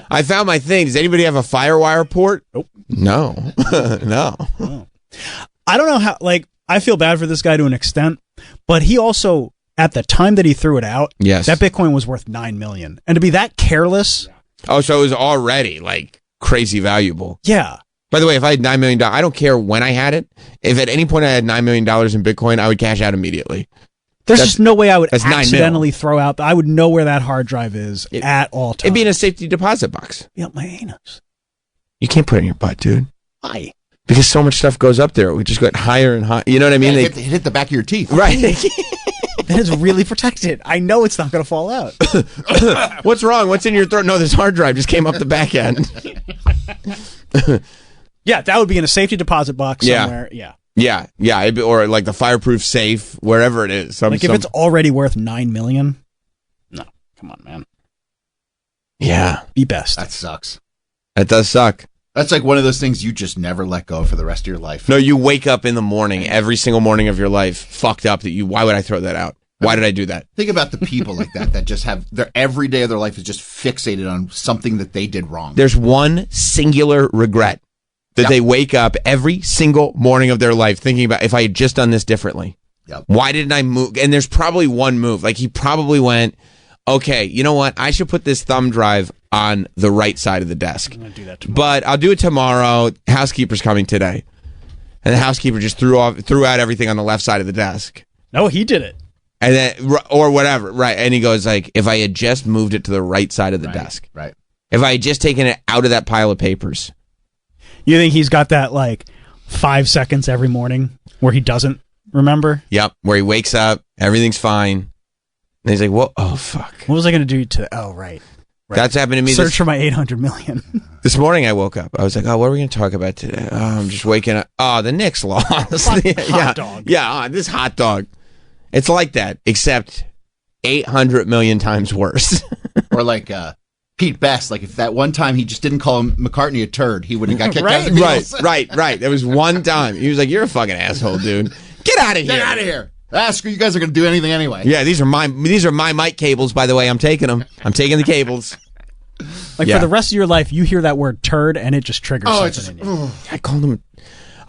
I found my thing. Does anybody have a FireWire port? Nope. No. No. Oh. I don't know how, I feel bad for this guy to an extent, but he also, at the time that he threw it out, yes, that Bitcoin was worth $9 million. And to be that careless. Oh, so it was already, crazy valuable. Yeah. By the way, if I had $9 million, I don't care when I had it. If at any point I had $9 million in Bitcoin, I would cash out immediately. There's just no way I would accidentally throw out. I would know where that hard drive is at all times. It'd be in a safety deposit box. Yeah, my anus. You can't put it in your butt, dude. Why? Because so much stuff goes up there. We just get higher and higher. You know what I mean? Yeah, hit the back of your teeth. Right. That is really protected. I know it's not going to fall out. What's wrong? What's in your throat? No, this hard drive just came up the back end. Yeah, that would be in a safety deposit box somewhere. Yeah. Yeah. Or the fireproof safe, wherever it is. If it's already worth $9 million. No, come on, man. Yeah. Be best. That sucks. That does suck. That's one of those things you just never let go for the rest of your life. No, you wake up in the morning, every single morning of your life, fucked up that why would I throw that out? Why did I do that? Think about the people like that just have their every day of their life is just fixated on something that they did wrong. There's one singular regret that they wake up every single morning of their life thinking about, if I had just done this differently. Yep. Why didn't I move? And there's probably one move. Like, he probably went, okay, you know what? I should put this thumb drive on the right side of the desk. I'm going to do that tomorrow. But I'll do it tomorrow. Housekeeper's coming today. And the housekeeper just threw out everything on the left side of the desk. No, he did it. And then, or whatever, right? And he goes like, if I had just moved it to the right side of the desk. Right. If I had just taken it out of that pile of papers. You think he's got that, like, 5 seconds every morning where he doesn't remember? Yep, where he wakes up, everything's fine. And he's like, "Whoa, oh, fuck. What was I going to do to... Oh, right. That's happened to me. Search for my 800 million. This morning I woke up. I was like, oh, what are we going to talk about today? Oh, I'm just waking up. Oh, the Knicks lost. Hot dog. Yeah, this hot dog. It's like that, except 800 million times worse. Or like Pete Best, like if that one time he just didn't call McCartney a turd, he would have got kicked out of the Beatles. Right. There was one time. He was like, you're a fucking asshole, dude. Get out of here. Get out of here. Screw you guys are going to do anything anyway. Yeah, these are my mic cables, by the way. I'm taking them. I'm taking the cables. Like, for the rest of your life, you hear that word turd, and it just triggers something in you.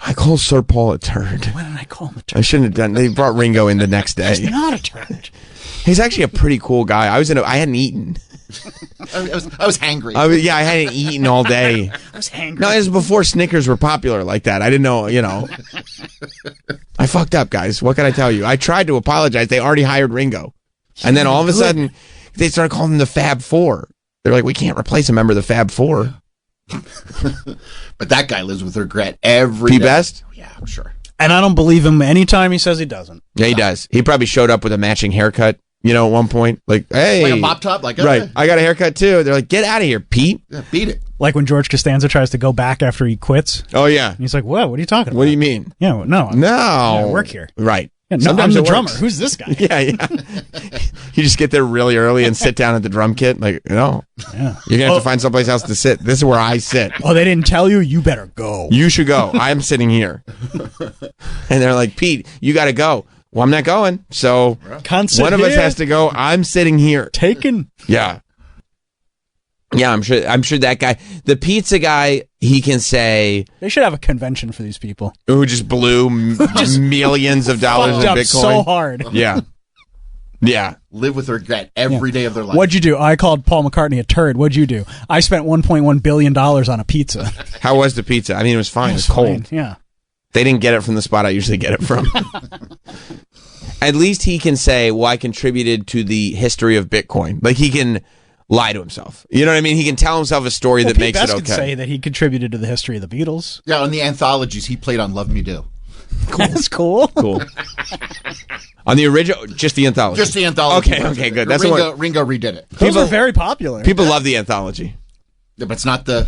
I called Sir Paul a turd. Why did I call him a turd? I shouldn't have done. They brought Ringo in the next day. He's not a turd. He's actually a pretty cool guy. I hadn't eaten. I was hangry. I hadn't eaten all day. I was hangry. No, it was before Snickers were popular like that. I didn't know, I fucked up, guys. What can I tell you? I tried to apologize. They already hired Ringo. And then all of a sudden, they started calling him the Fab Four. They're like, we can't replace a member of the Fab Four. But that guy lives with regret every day. P. Best? Yeah, I'm sure. And I don't believe him anytime he says he doesn't. Yeah, he does. He probably showed up with a matching haircut, at one point. Like, hey. Like a mop top? Right. I got a haircut, too. They're like, get out of here, Pete. Yeah, beat it. Like when George Costanza tries to go back after he quits. Oh, yeah. And he's like, what? What are you talking about? What do you mean? Yeah, no. I work here. Right. Yeah, no, I'm the drummer. Who's this guy? Yeah. You just get there really early and sit down at the drum kit. Like, no. Yeah. You're going to have to find someplace else to sit. This is where I sit. Oh, they didn't tell you? You better go. You should go. I'm sitting here. And they're like, Pete, you got to go. Well, I'm not going. So one of us has to go. I'm sitting here. Taken. Yeah. Yeah, I'm sure that guy, the pizza guy, he can say... They should have a convention for these people. Who just blew millions of dollars in Bitcoin. So hard. Yeah. Yeah. Live with regret every day of their life. What'd you do? I called Paul McCartney a turd. What'd you do? I spent $1.1 billion on a pizza. How was the pizza? I mean, it was fine. It was cold. Fine. Yeah. They didn't get it from the spot I usually get it from. At least he can say, well, I contributed to the history of Bitcoin. Like, he can... lie to himself. You know what I mean? He can tell himself a story that makes it okay. Could say that he contributed to the history of the Beatles. Yeah, on the anthologies, he played on Love Me Do. Cool. That's cool. Cool. On the original, just the anthology. Just the anthology. Okay, good. That's Ringo redid it. Those are very popular. People love the anthology. Yeah, but it's not the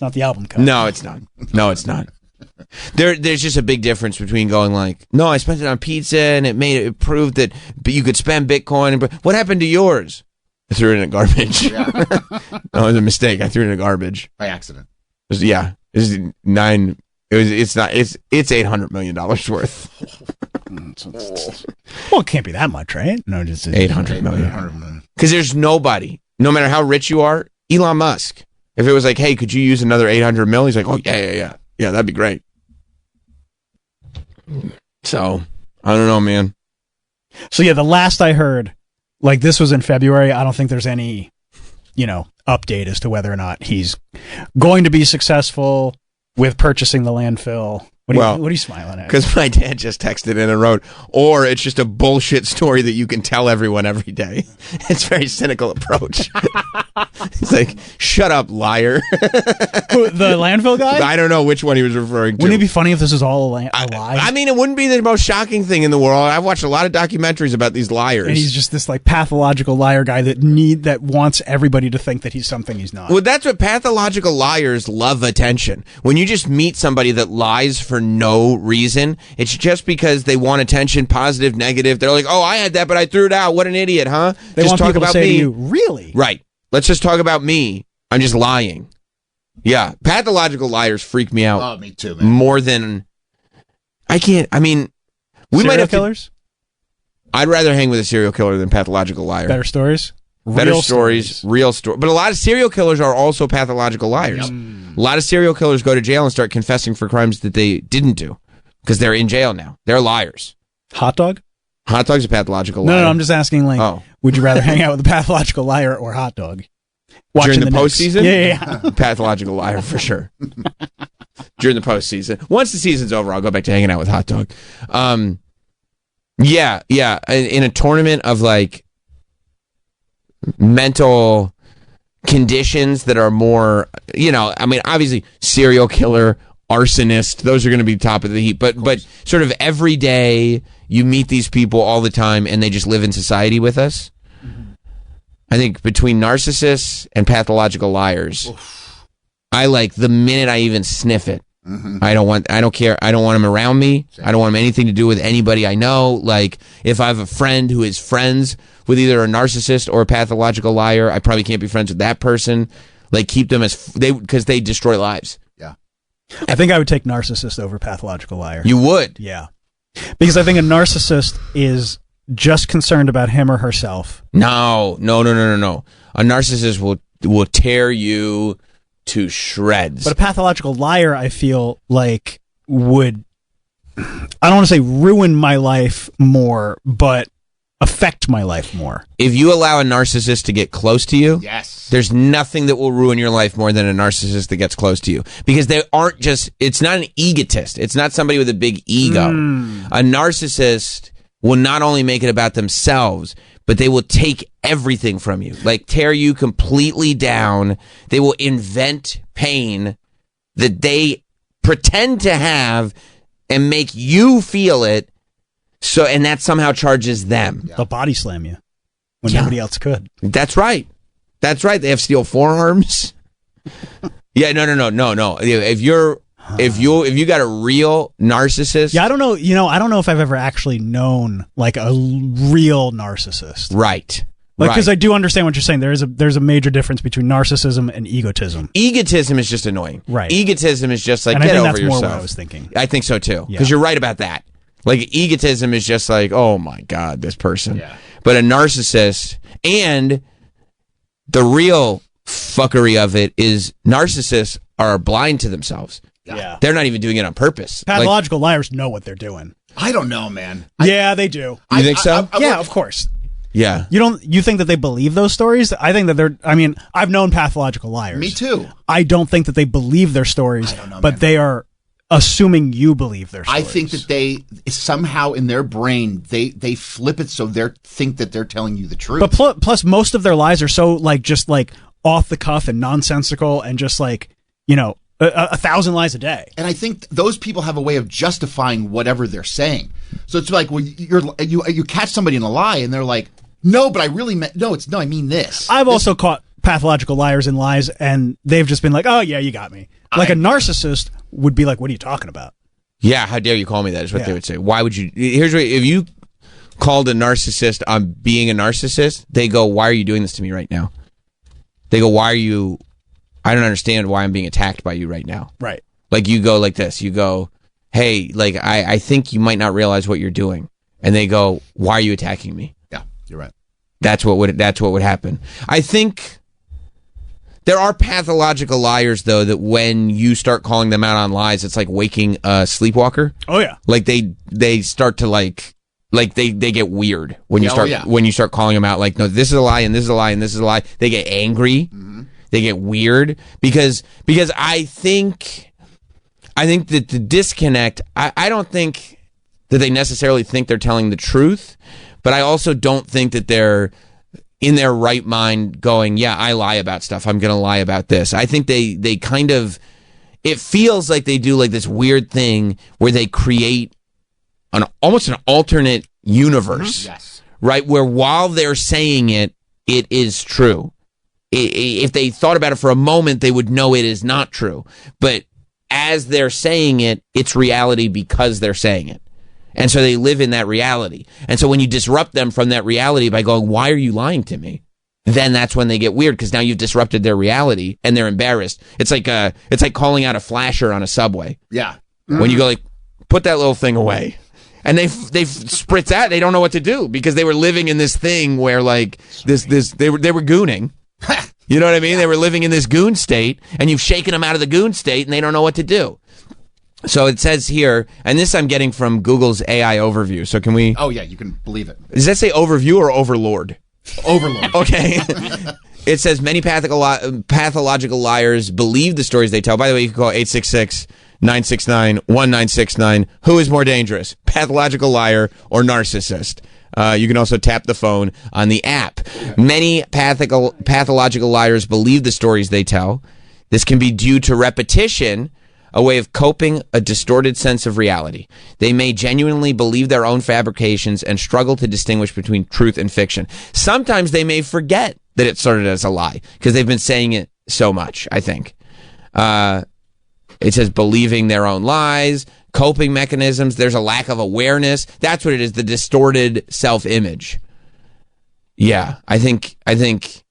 album cover. No, it's not. There's just a big difference between going like, no, I spent it on pizza and it proved that you could spend Bitcoin. But what happened to yours? I threw it in the garbage. Yeah. No, it was a mistake. I threw it in the garbage by accident. It's $800 million worth. Well, it can't be that much, right? No, just 800 million. Because there's nobody, no matter how rich you are, Elon Musk. If it was like, hey, could you use another 800 million? He's like, oh yeah, that'd be great. So I don't know, man. So yeah, the last I heard. Like, this was in February. I don't think there's any, update as to whether or not he's going to be successful with purchasing the landfill. What are you smiling at? Because my dad just texted in and wrote, or it's just a bullshit story that you can tell everyone every day. It's a very cynical approach. He's like, shut up, liar. The landfill guy? I don't know which one he was referring to. Wouldn't it be funny if this is all a lie? I mean, it wouldn't be the most shocking thing in the world. I've watched a lot of documentaries about these liars. And he's just this like pathological liar guy that wants everybody to think that he's something he's not. Well, that's what pathological liars love, attention. When you just meet somebody that lies for no reason, it's just because they want attention, positive, negative. They're like, oh, I had that, but I threw it out. What an idiot, huh? They just want talk people about to say me. to you, really? Right. Let's just talk about me. I'm just lying. Yeah. Pathological liars freak me out. Oh, me too, man. More than... I can't... I mean... We Serial might have killers? I'd rather hang with a serial killer than pathological liar. Better stories? Better Real stories, real story. But a lot of serial killers are also pathological liars. A lot of serial killers go to jail and start confessing for crimes that they didn't do because they're in jail now. They're liars. Hot dog? Hot dog's a pathological liar. No, I'm just asking, like, would you rather hang out with a pathological liar or hot dog? During the postseason? Yeah. Pathological liar for sure. During the postseason. Once the season's over, I'll go back to hanging out with hot dog. Yeah. In a tournament of like mental conditions that are more, I mean, obviously serial killer, arsonist, those are going to be top of the heap. But sort of every day you meet these people all the time and they just live in society with us. I think between narcissists and pathological liars, I like the minute I even sniff it. I don't care. I don't want them around me. I don't want them anything to do with anybody I know. Like, if I have a friend who is friends with either a narcissist or a pathological liar, I probably can't be friends with that person. Like, keep them because they destroy lives. Yeah. I think I would take narcissist over pathological liar. You would? Yeah. Because I think a narcissist is just concerned about him or herself. No. A narcissist will tear you to shreds. But a pathological liar, I feel like, would, I don't want to say ruin my life more, but affect my life more. If you allow a narcissist to get close to you, there's nothing that will ruin your life more than a narcissist that gets close to you. Because they aren't just, it's not an egotist. It's not somebody with a big ego. A narcissist will not only make it about themselves, but they will take everything from you, like tear you completely down. They will invent pain that they pretend to have and make you feel it. So, and that somehow charges them. They'll body slam you when nobody else could. That's right. They have steel forearms. Yeah, no. If you got a real narcissist. Yeah, I don't know. I don't know if I've ever actually known like a real narcissist. Right. Like, because I do understand what you're saying. There's a major difference between narcissism and egotism. Egotism is just annoying. Right. Egotism is just like, and get I think over that's yourself. More what I was thinking. I think so too. Because you're right about that. Like, egotism is just like, oh my God, this person. Yeah. But a narcissist, and the real fuckery of it is narcissists are blind to themselves. Yeah. They're not even doing it on purpose. Pathological liars know what they're doing. I don't know, man. Yeah, they do. You think so? Yeah, of course. Yeah. You think that they believe those stories? I think that I've known pathological liars. Me too. I don't think that they believe their stories, but they are assuming you believe their stories. I think that they somehow in their brain they flip it so they think that they're telling you the truth. But plus most of their lies are so just off the cuff and nonsensical and just like, 1,000 lies a day. And I think those people have a way of justifying whatever they're saying. So it's like, well, you catch somebody in a lie and they're like, no, but I really meant, I mean this. I've also caught pathological liars in lies and they've just been like, oh yeah, you got me. Like a narcissist would be like, what are you talking about? Yeah, how dare you call me that is what they would say. Why would you? Here's what, if you called a narcissist on being a narcissist, they go, why are you doing this to me right now? They go, I don't understand why I'm being attacked by you right now. Right. Like, you go like this. You go, hey, like, I think you might not realize what you're doing. And they go, why are you attacking me? Yeah, you're right. That's what would happen. I think there are pathological liars, though, that when you start calling them out on lies, it's like waking a sleepwalker. Oh, yeah. Like, they start to, like they get weird when you start calling them out. Like, no, this is a lie, and this is a lie, and this is a lie. They get angry. Mm-hmm. They get weird because I think that the disconnect, I don't think that they necessarily think they're telling the truth, but I also don't think that they're in their right mind going, yeah, I lie about stuff. I'm going to lie about this. I think they kind of, it feels like they do like this weird thing where they create almost an alternate universe, yes, right? Where while they're saying it, it is true. If they thought about it for a moment, they would know it is not true. But as they're saying it, it's reality because they're saying it. And so they live in that reality. And so when you disrupt them from that reality by going, why are you lying to me? Then that's when they get weird because now you've disrupted their reality and they're embarrassed. It's like calling out a flasher on a subway. Yeah. When you go like, put that little thing away. And they spritz out. They don't know what to do because they were living in this thing where like they were gooning. You know what I mean? They were living in this goon state, and you've shaken them out of the goon state, and they don't know what to do. So it says here, and this I'm getting from Google's AI overview. So can we? Oh yeah, you can believe it. Does that say overview or overlord? Overlord. Okay. It says many pathological liars believe the stories they tell. By the way, you can call 866-969-1969. Who is more dangerous, pathological liar or narcissist? You can also tap the phone on the app. Many pathological liars believe the stories they tell. This can be due to repetition, a way of coping a distorted sense of reality. They may genuinely believe their own fabrications and struggle to distinguish between truth and fiction. Sometimes they may forget that it started as a lie because they've been saying it so much, I think. It says believing their own lies, coping mechanisms. There's a lack of awareness. That's what it is, the distorted self-image. Yeah, I think that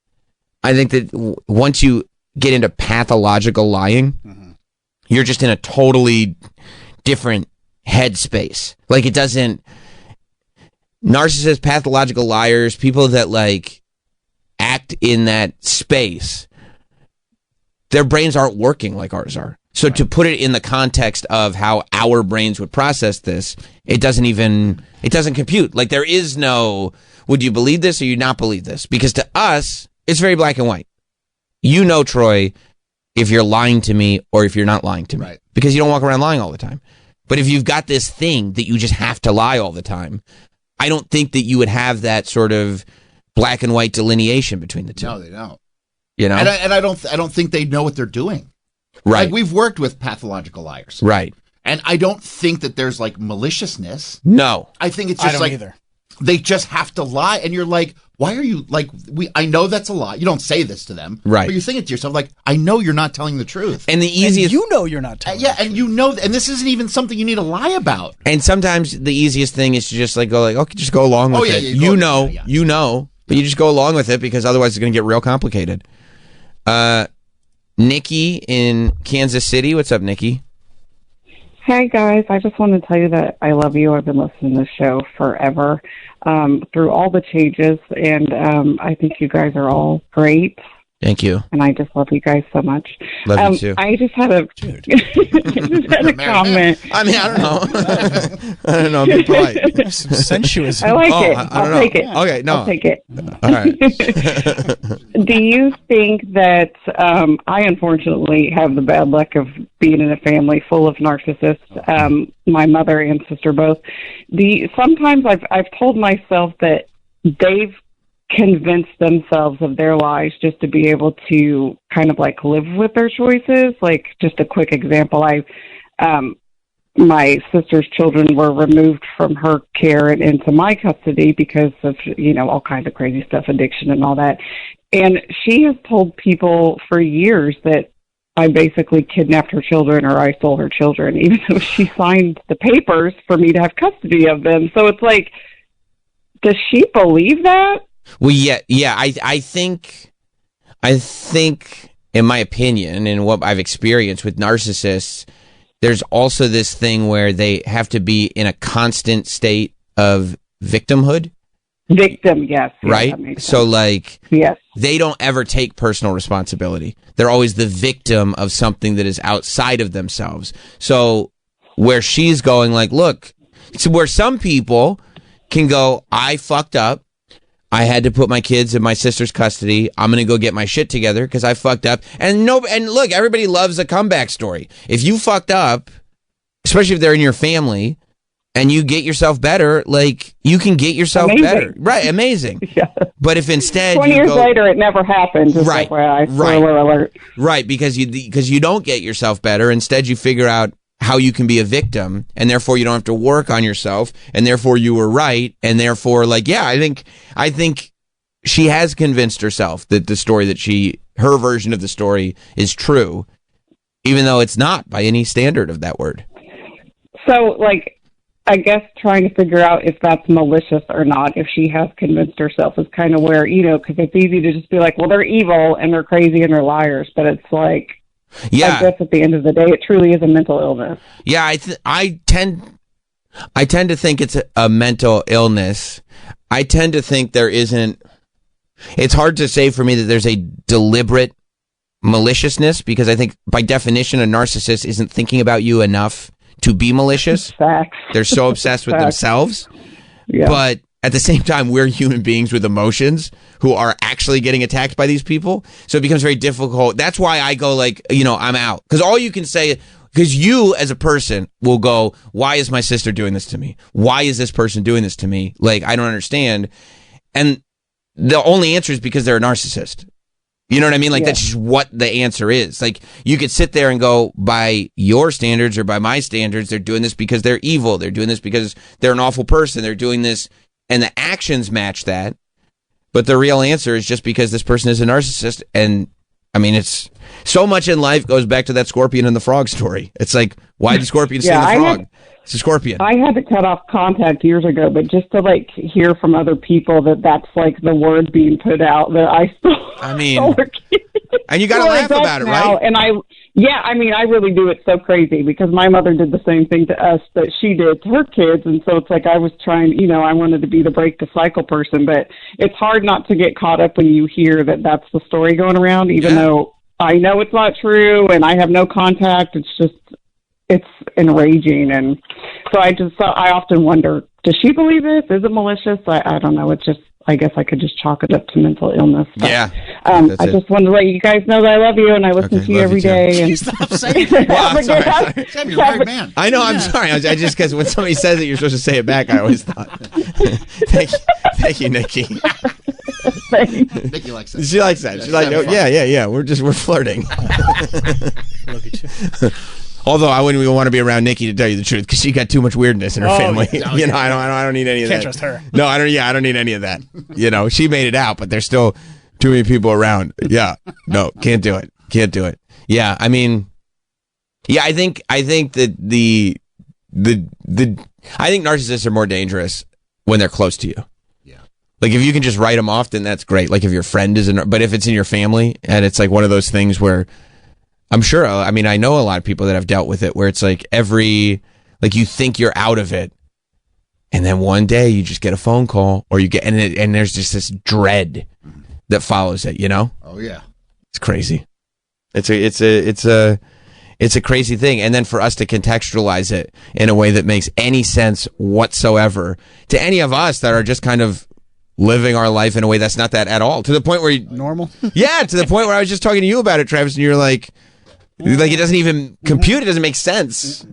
once you get into pathological lying, you're just in a totally different headspace. Like it doesn't... Narcissists, pathological liars, people that like act in that space, their brains aren't working like ours are. So to put it in the context of how our brains would process this, it doesn't compute. Like there is no, would you believe this or you not believe this? Because to us, it's very black and white. You know, Troy, if you're lying to me or if you're not lying to me. Right. Because you don't walk around lying all the time. But if you've got this thing that you just have to lie all the time, I don't think that you would have that sort of black and white delineation between the two. No, they don't. You know? And I don't think they know what they're doing. Right. Like we've worked with pathological liars. Right. And I don't think that there's like maliciousness. No. I think it's just like either. They just have to lie, and you're like, why are you like? I know that's a lie. You don't say this to them, right? But you think it to yourself, like, I know you're not telling the truth. And the easiest, you know, you're not telling. Yeah, and you know, and this isn't even something you need to lie about. And sometimes the easiest thing is to just like go like, okay, just go along with it. You know, but you just go along with it because otherwise it's going to get real complicated. Nikki in Kansas City, what's up, Nikki? Hey guys, I just want to tell you that I love you. I've been listening to the show forever, through all the changes, and I think you guys are all great. Thank you. And I just love you guys so much. Love you too. I just had a comment. I mean, I don't know. I don't know. Be polite. Some sensuousness. I like it. I'll take it. Okay, no. I'll take it. All right. Do you think that I unfortunately have the bad luck of being in a family full of narcissists? My mother and sister both. Sometimes I've told myself that they've convinced themselves of their lies just to be able to kind of like live with their choices. Like just a quick example, my sister's children were removed from her care and into my custody because of, all kinds of crazy stuff, addiction and all that. And she has told people for years that I basically kidnapped her children or I stole her children, even though she signed the papers for me to have custody of them. So it's like, does she believe that? Well, yeah. I think, in my opinion, and what I've experienced with narcissists, there's also this thing where they have to be in a constant state of victimhood. Victim, yes. Right? So, like, yes. They don't ever take personal responsibility. They're always the victim of something that is outside of themselves. So, where she's going, like, look, so where some people can go, I fucked up. I had to put my kids in my sister's custody. I'm going to go get my shit together because I fucked up. And look, everybody loves a comeback story. If you fucked up, especially if they're in your family, and you get yourself better, like, you can get yourself better. Right, amazing. Yeah. But if instead 20 years later, it never happened. Right, Spoiler alert. Right, because you don't get yourself better. Instead, you figure out how you can be a victim, and therefore you don't have to work on yourself, and therefore you were right, and therefore, like, yeah, I think she has convinced herself that the story that her version of the story is true, even though it's not by any standard of that word. So, like, I guess trying to figure out if that's malicious or not, if she has convinced herself, is kind of where, because it's easy to just be like, well, they're evil and they're crazy and they're liars, but it's like, yeah, I guess at the end of the day, it truly is a mental illness. Yeah, I tend I tend to think it's a mental illness. I tend to think there isn't. It's hard to say for me that there's a deliberate maliciousness, because I think by definition a narcissist isn't thinking about you enough to be malicious. Facts. They're so obsessed with Facts. themselves. Yeah. But at the same time, we're human beings with emotions who are actually getting attacked by these people. So it becomes very difficult. That's why I go like, I'm out. Because all you can say, because you as a person will go, why is my sister doing this to me? Why is this person doing this to me? Like, I don't understand. And the only answer is because they're a narcissist. You know what I mean? Like, that's just what the answer is. Like, you could sit there and go, by your standards or by my standards, they're doing this because they're evil. They're doing this because they're an awful person. They're doing this, and the actions match that. But the real answer is just because this person is a narcissist. And, I mean, it's so much in life goes back to that scorpion and the frog story. It's like, why did the scorpion sting the frog? It's a scorpion. I had to cut off contact years ago, but just to hear from other people that's like the word being put out that I still. I mean, and you got to laugh about it, right? And I really do. It's so crazy because my mother did the same thing to us that she did to her kids, and so it's like I was trying. I wanted to be the break the cycle person, but it's hard not to get caught up when you hear that that's the story going around, even though I know it's not true and I have no contact. It's enraging, and so I often wonder, does she believe this? Is it malicious? I don't know. It's just, I guess I could just chalk it up to mental illness. But, I just wanted to let you guys know that I love you and I listen to you every day. And stop saying that. Well, I'm sorry. Sam, you're a married man. I know. I'm sorry. I just because when somebody says it, you're supposed to say it back. I always thought. Thank you, Nikki. Nikki likes that. She likes that. She's like, yeah. We're flirting. Love you too. Although I wouldn't even want to be around Nikki, to tell you the truth, because she got too much weirdness in her family. Yeah. I don't need any of that. Can't trust her. No, I don't need any of that. She made it out, but there's still too many people around. Yeah, no, can't do it. Yeah, I mean, I think that I think narcissists are more dangerous when they're close to you. Yeah, like if you can just write them off, then that's great. Like if your friend isn't, but if it's in your family and it's like one of those things where. I'm sure. I mean, I know a lot of people that have dealt with it where it's like you think you're out of it. And then one day you just get a phone call or you get, and there's just this dread that follows it, Oh yeah. It's crazy. It's a crazy thing. And then for us to contextualize it in a way that makes any sense whatsoever to any of us that are just kind of living our life in a way that's not that at all, to the point where normal. Yeah. To the point where I was just talking to you about it, Travis, and you're like it doesn't even compute. It doesn't make sense,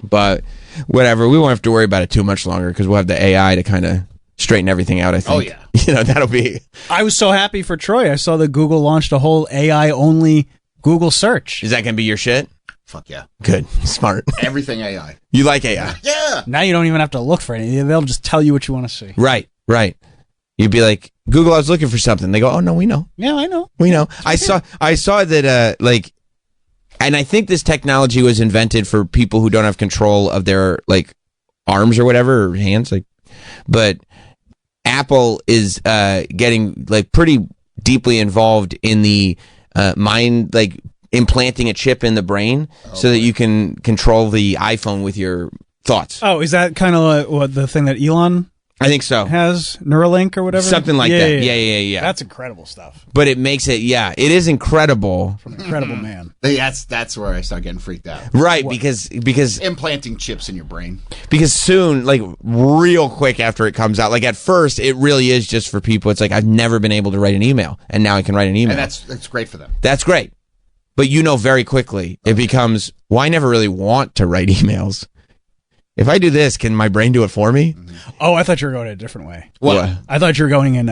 But whatever, we won't have to worry about it too much longer because we'll have the AI to kind of straighten everything out. I think. Oh yeah, that'll be. I was so happy for Troy. I saw that Google launched a whole AI only Google search. Is that gonna be your shit? Fuck yeah. Good, smart. Everything AI. You like AI? Yeah. Now you don't even have to look for anything. They'll just tell you what you want to see. Right. You'd be like, Google, I was looking for something. They go, oh no, we know. Yeah, I know. We know. I saw that and I think this technology was invented for people who don't have control of their arms or whatever, or hands, but Apple is getting pretty deeply involved in the mind, implanting a chip in the brain so that you can control the iPhone with your thoughts. Oh, is that kind of what the thing that Elon I think so. Has Neuralink or whatever? Something like that. Yeah. That's incredible stuff. But it makes it, it is incredible. From Incredible Man. That's where I start getting freaked out. Right, because implanting chips in your brain. Because soon, real quick after it comes out, at first it really is just for people. It's I've never been able to write an email, and now I can write an email. And that's great for them. That's great. But very quickly it becomes, I never really want to write emails. If I do this, can my brain do it for me? Oh, I thought you were going a different way. What? I thought you were going in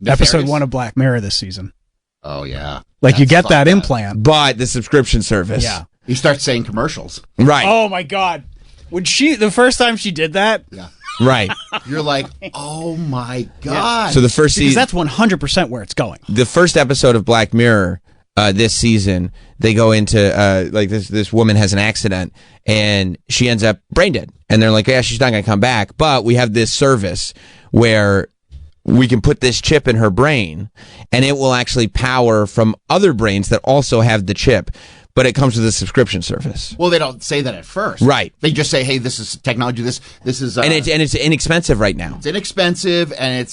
episode 1 of Black Mirror this season. Oh, yeah. You get that implant. But the subscription service. Yeah. You start saying commercials. Right. Oh, my God. The first time she did that? Yeah. Right. You're like, oh, my God. Yeah. So the first season. Because that's 100% where it's going. The first episode of Black Mirror this season, they go into this woman has an accident and she ends up brain dead, and they're like, yeah, she's not gonna come back, but we have this service where we can put this chip in her brain and it will actually power from other brains that also have the chip. but it comes with a subscription service. Well, they don't say that at first. Right. They just say, hey, this is technology, this is... and it's inexpensive right now. It's inexpensive, and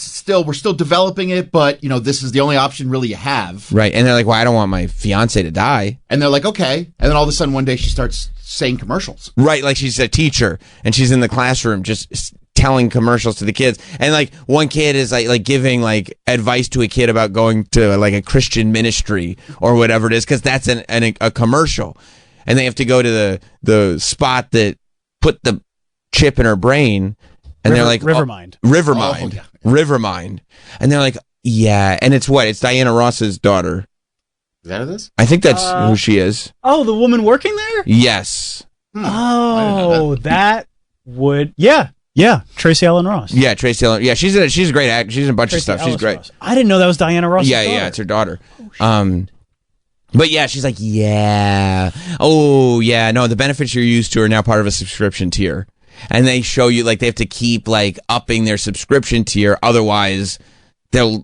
we're still developing it, but, this is the only option really you have. Right, and they're like, well, I don't want my fiance to die. And they're like, okay. And then all of a sudden, one day, she starts saying commercials. Right, like she's a teacher, and she's in the classroom just telling commercials to the kids. And, like, one kid is, like giving, like, advice to a kid about going to, like, a Christian ministry or whatever it is, because that's a commercial. And they have to go to the spot that put the chip in her brain, and they're like... Rivermind. Rivermind. Oh, yeah. Rivermind. And they're like, yeah. And it's what? It's Diana Ross's daughter. Is that it is? I think that's who she is. Oh, the woman working there? Yes. Oh, that would... Yeah, Tracy Ellen Ross. Yeah, Tracy Ellen. Yeah, she's a great actor. She's in a bunch of stuff. She's great. Ross. I didn't know that was Diana Ross. Yeah, it's her daughter. But yeah, she's like, yeah. Oh, yeah. No, the benefits you're used to are now part of a subscription tier, and they show you like they have to keep like upping their subscription tier, otherwise they'll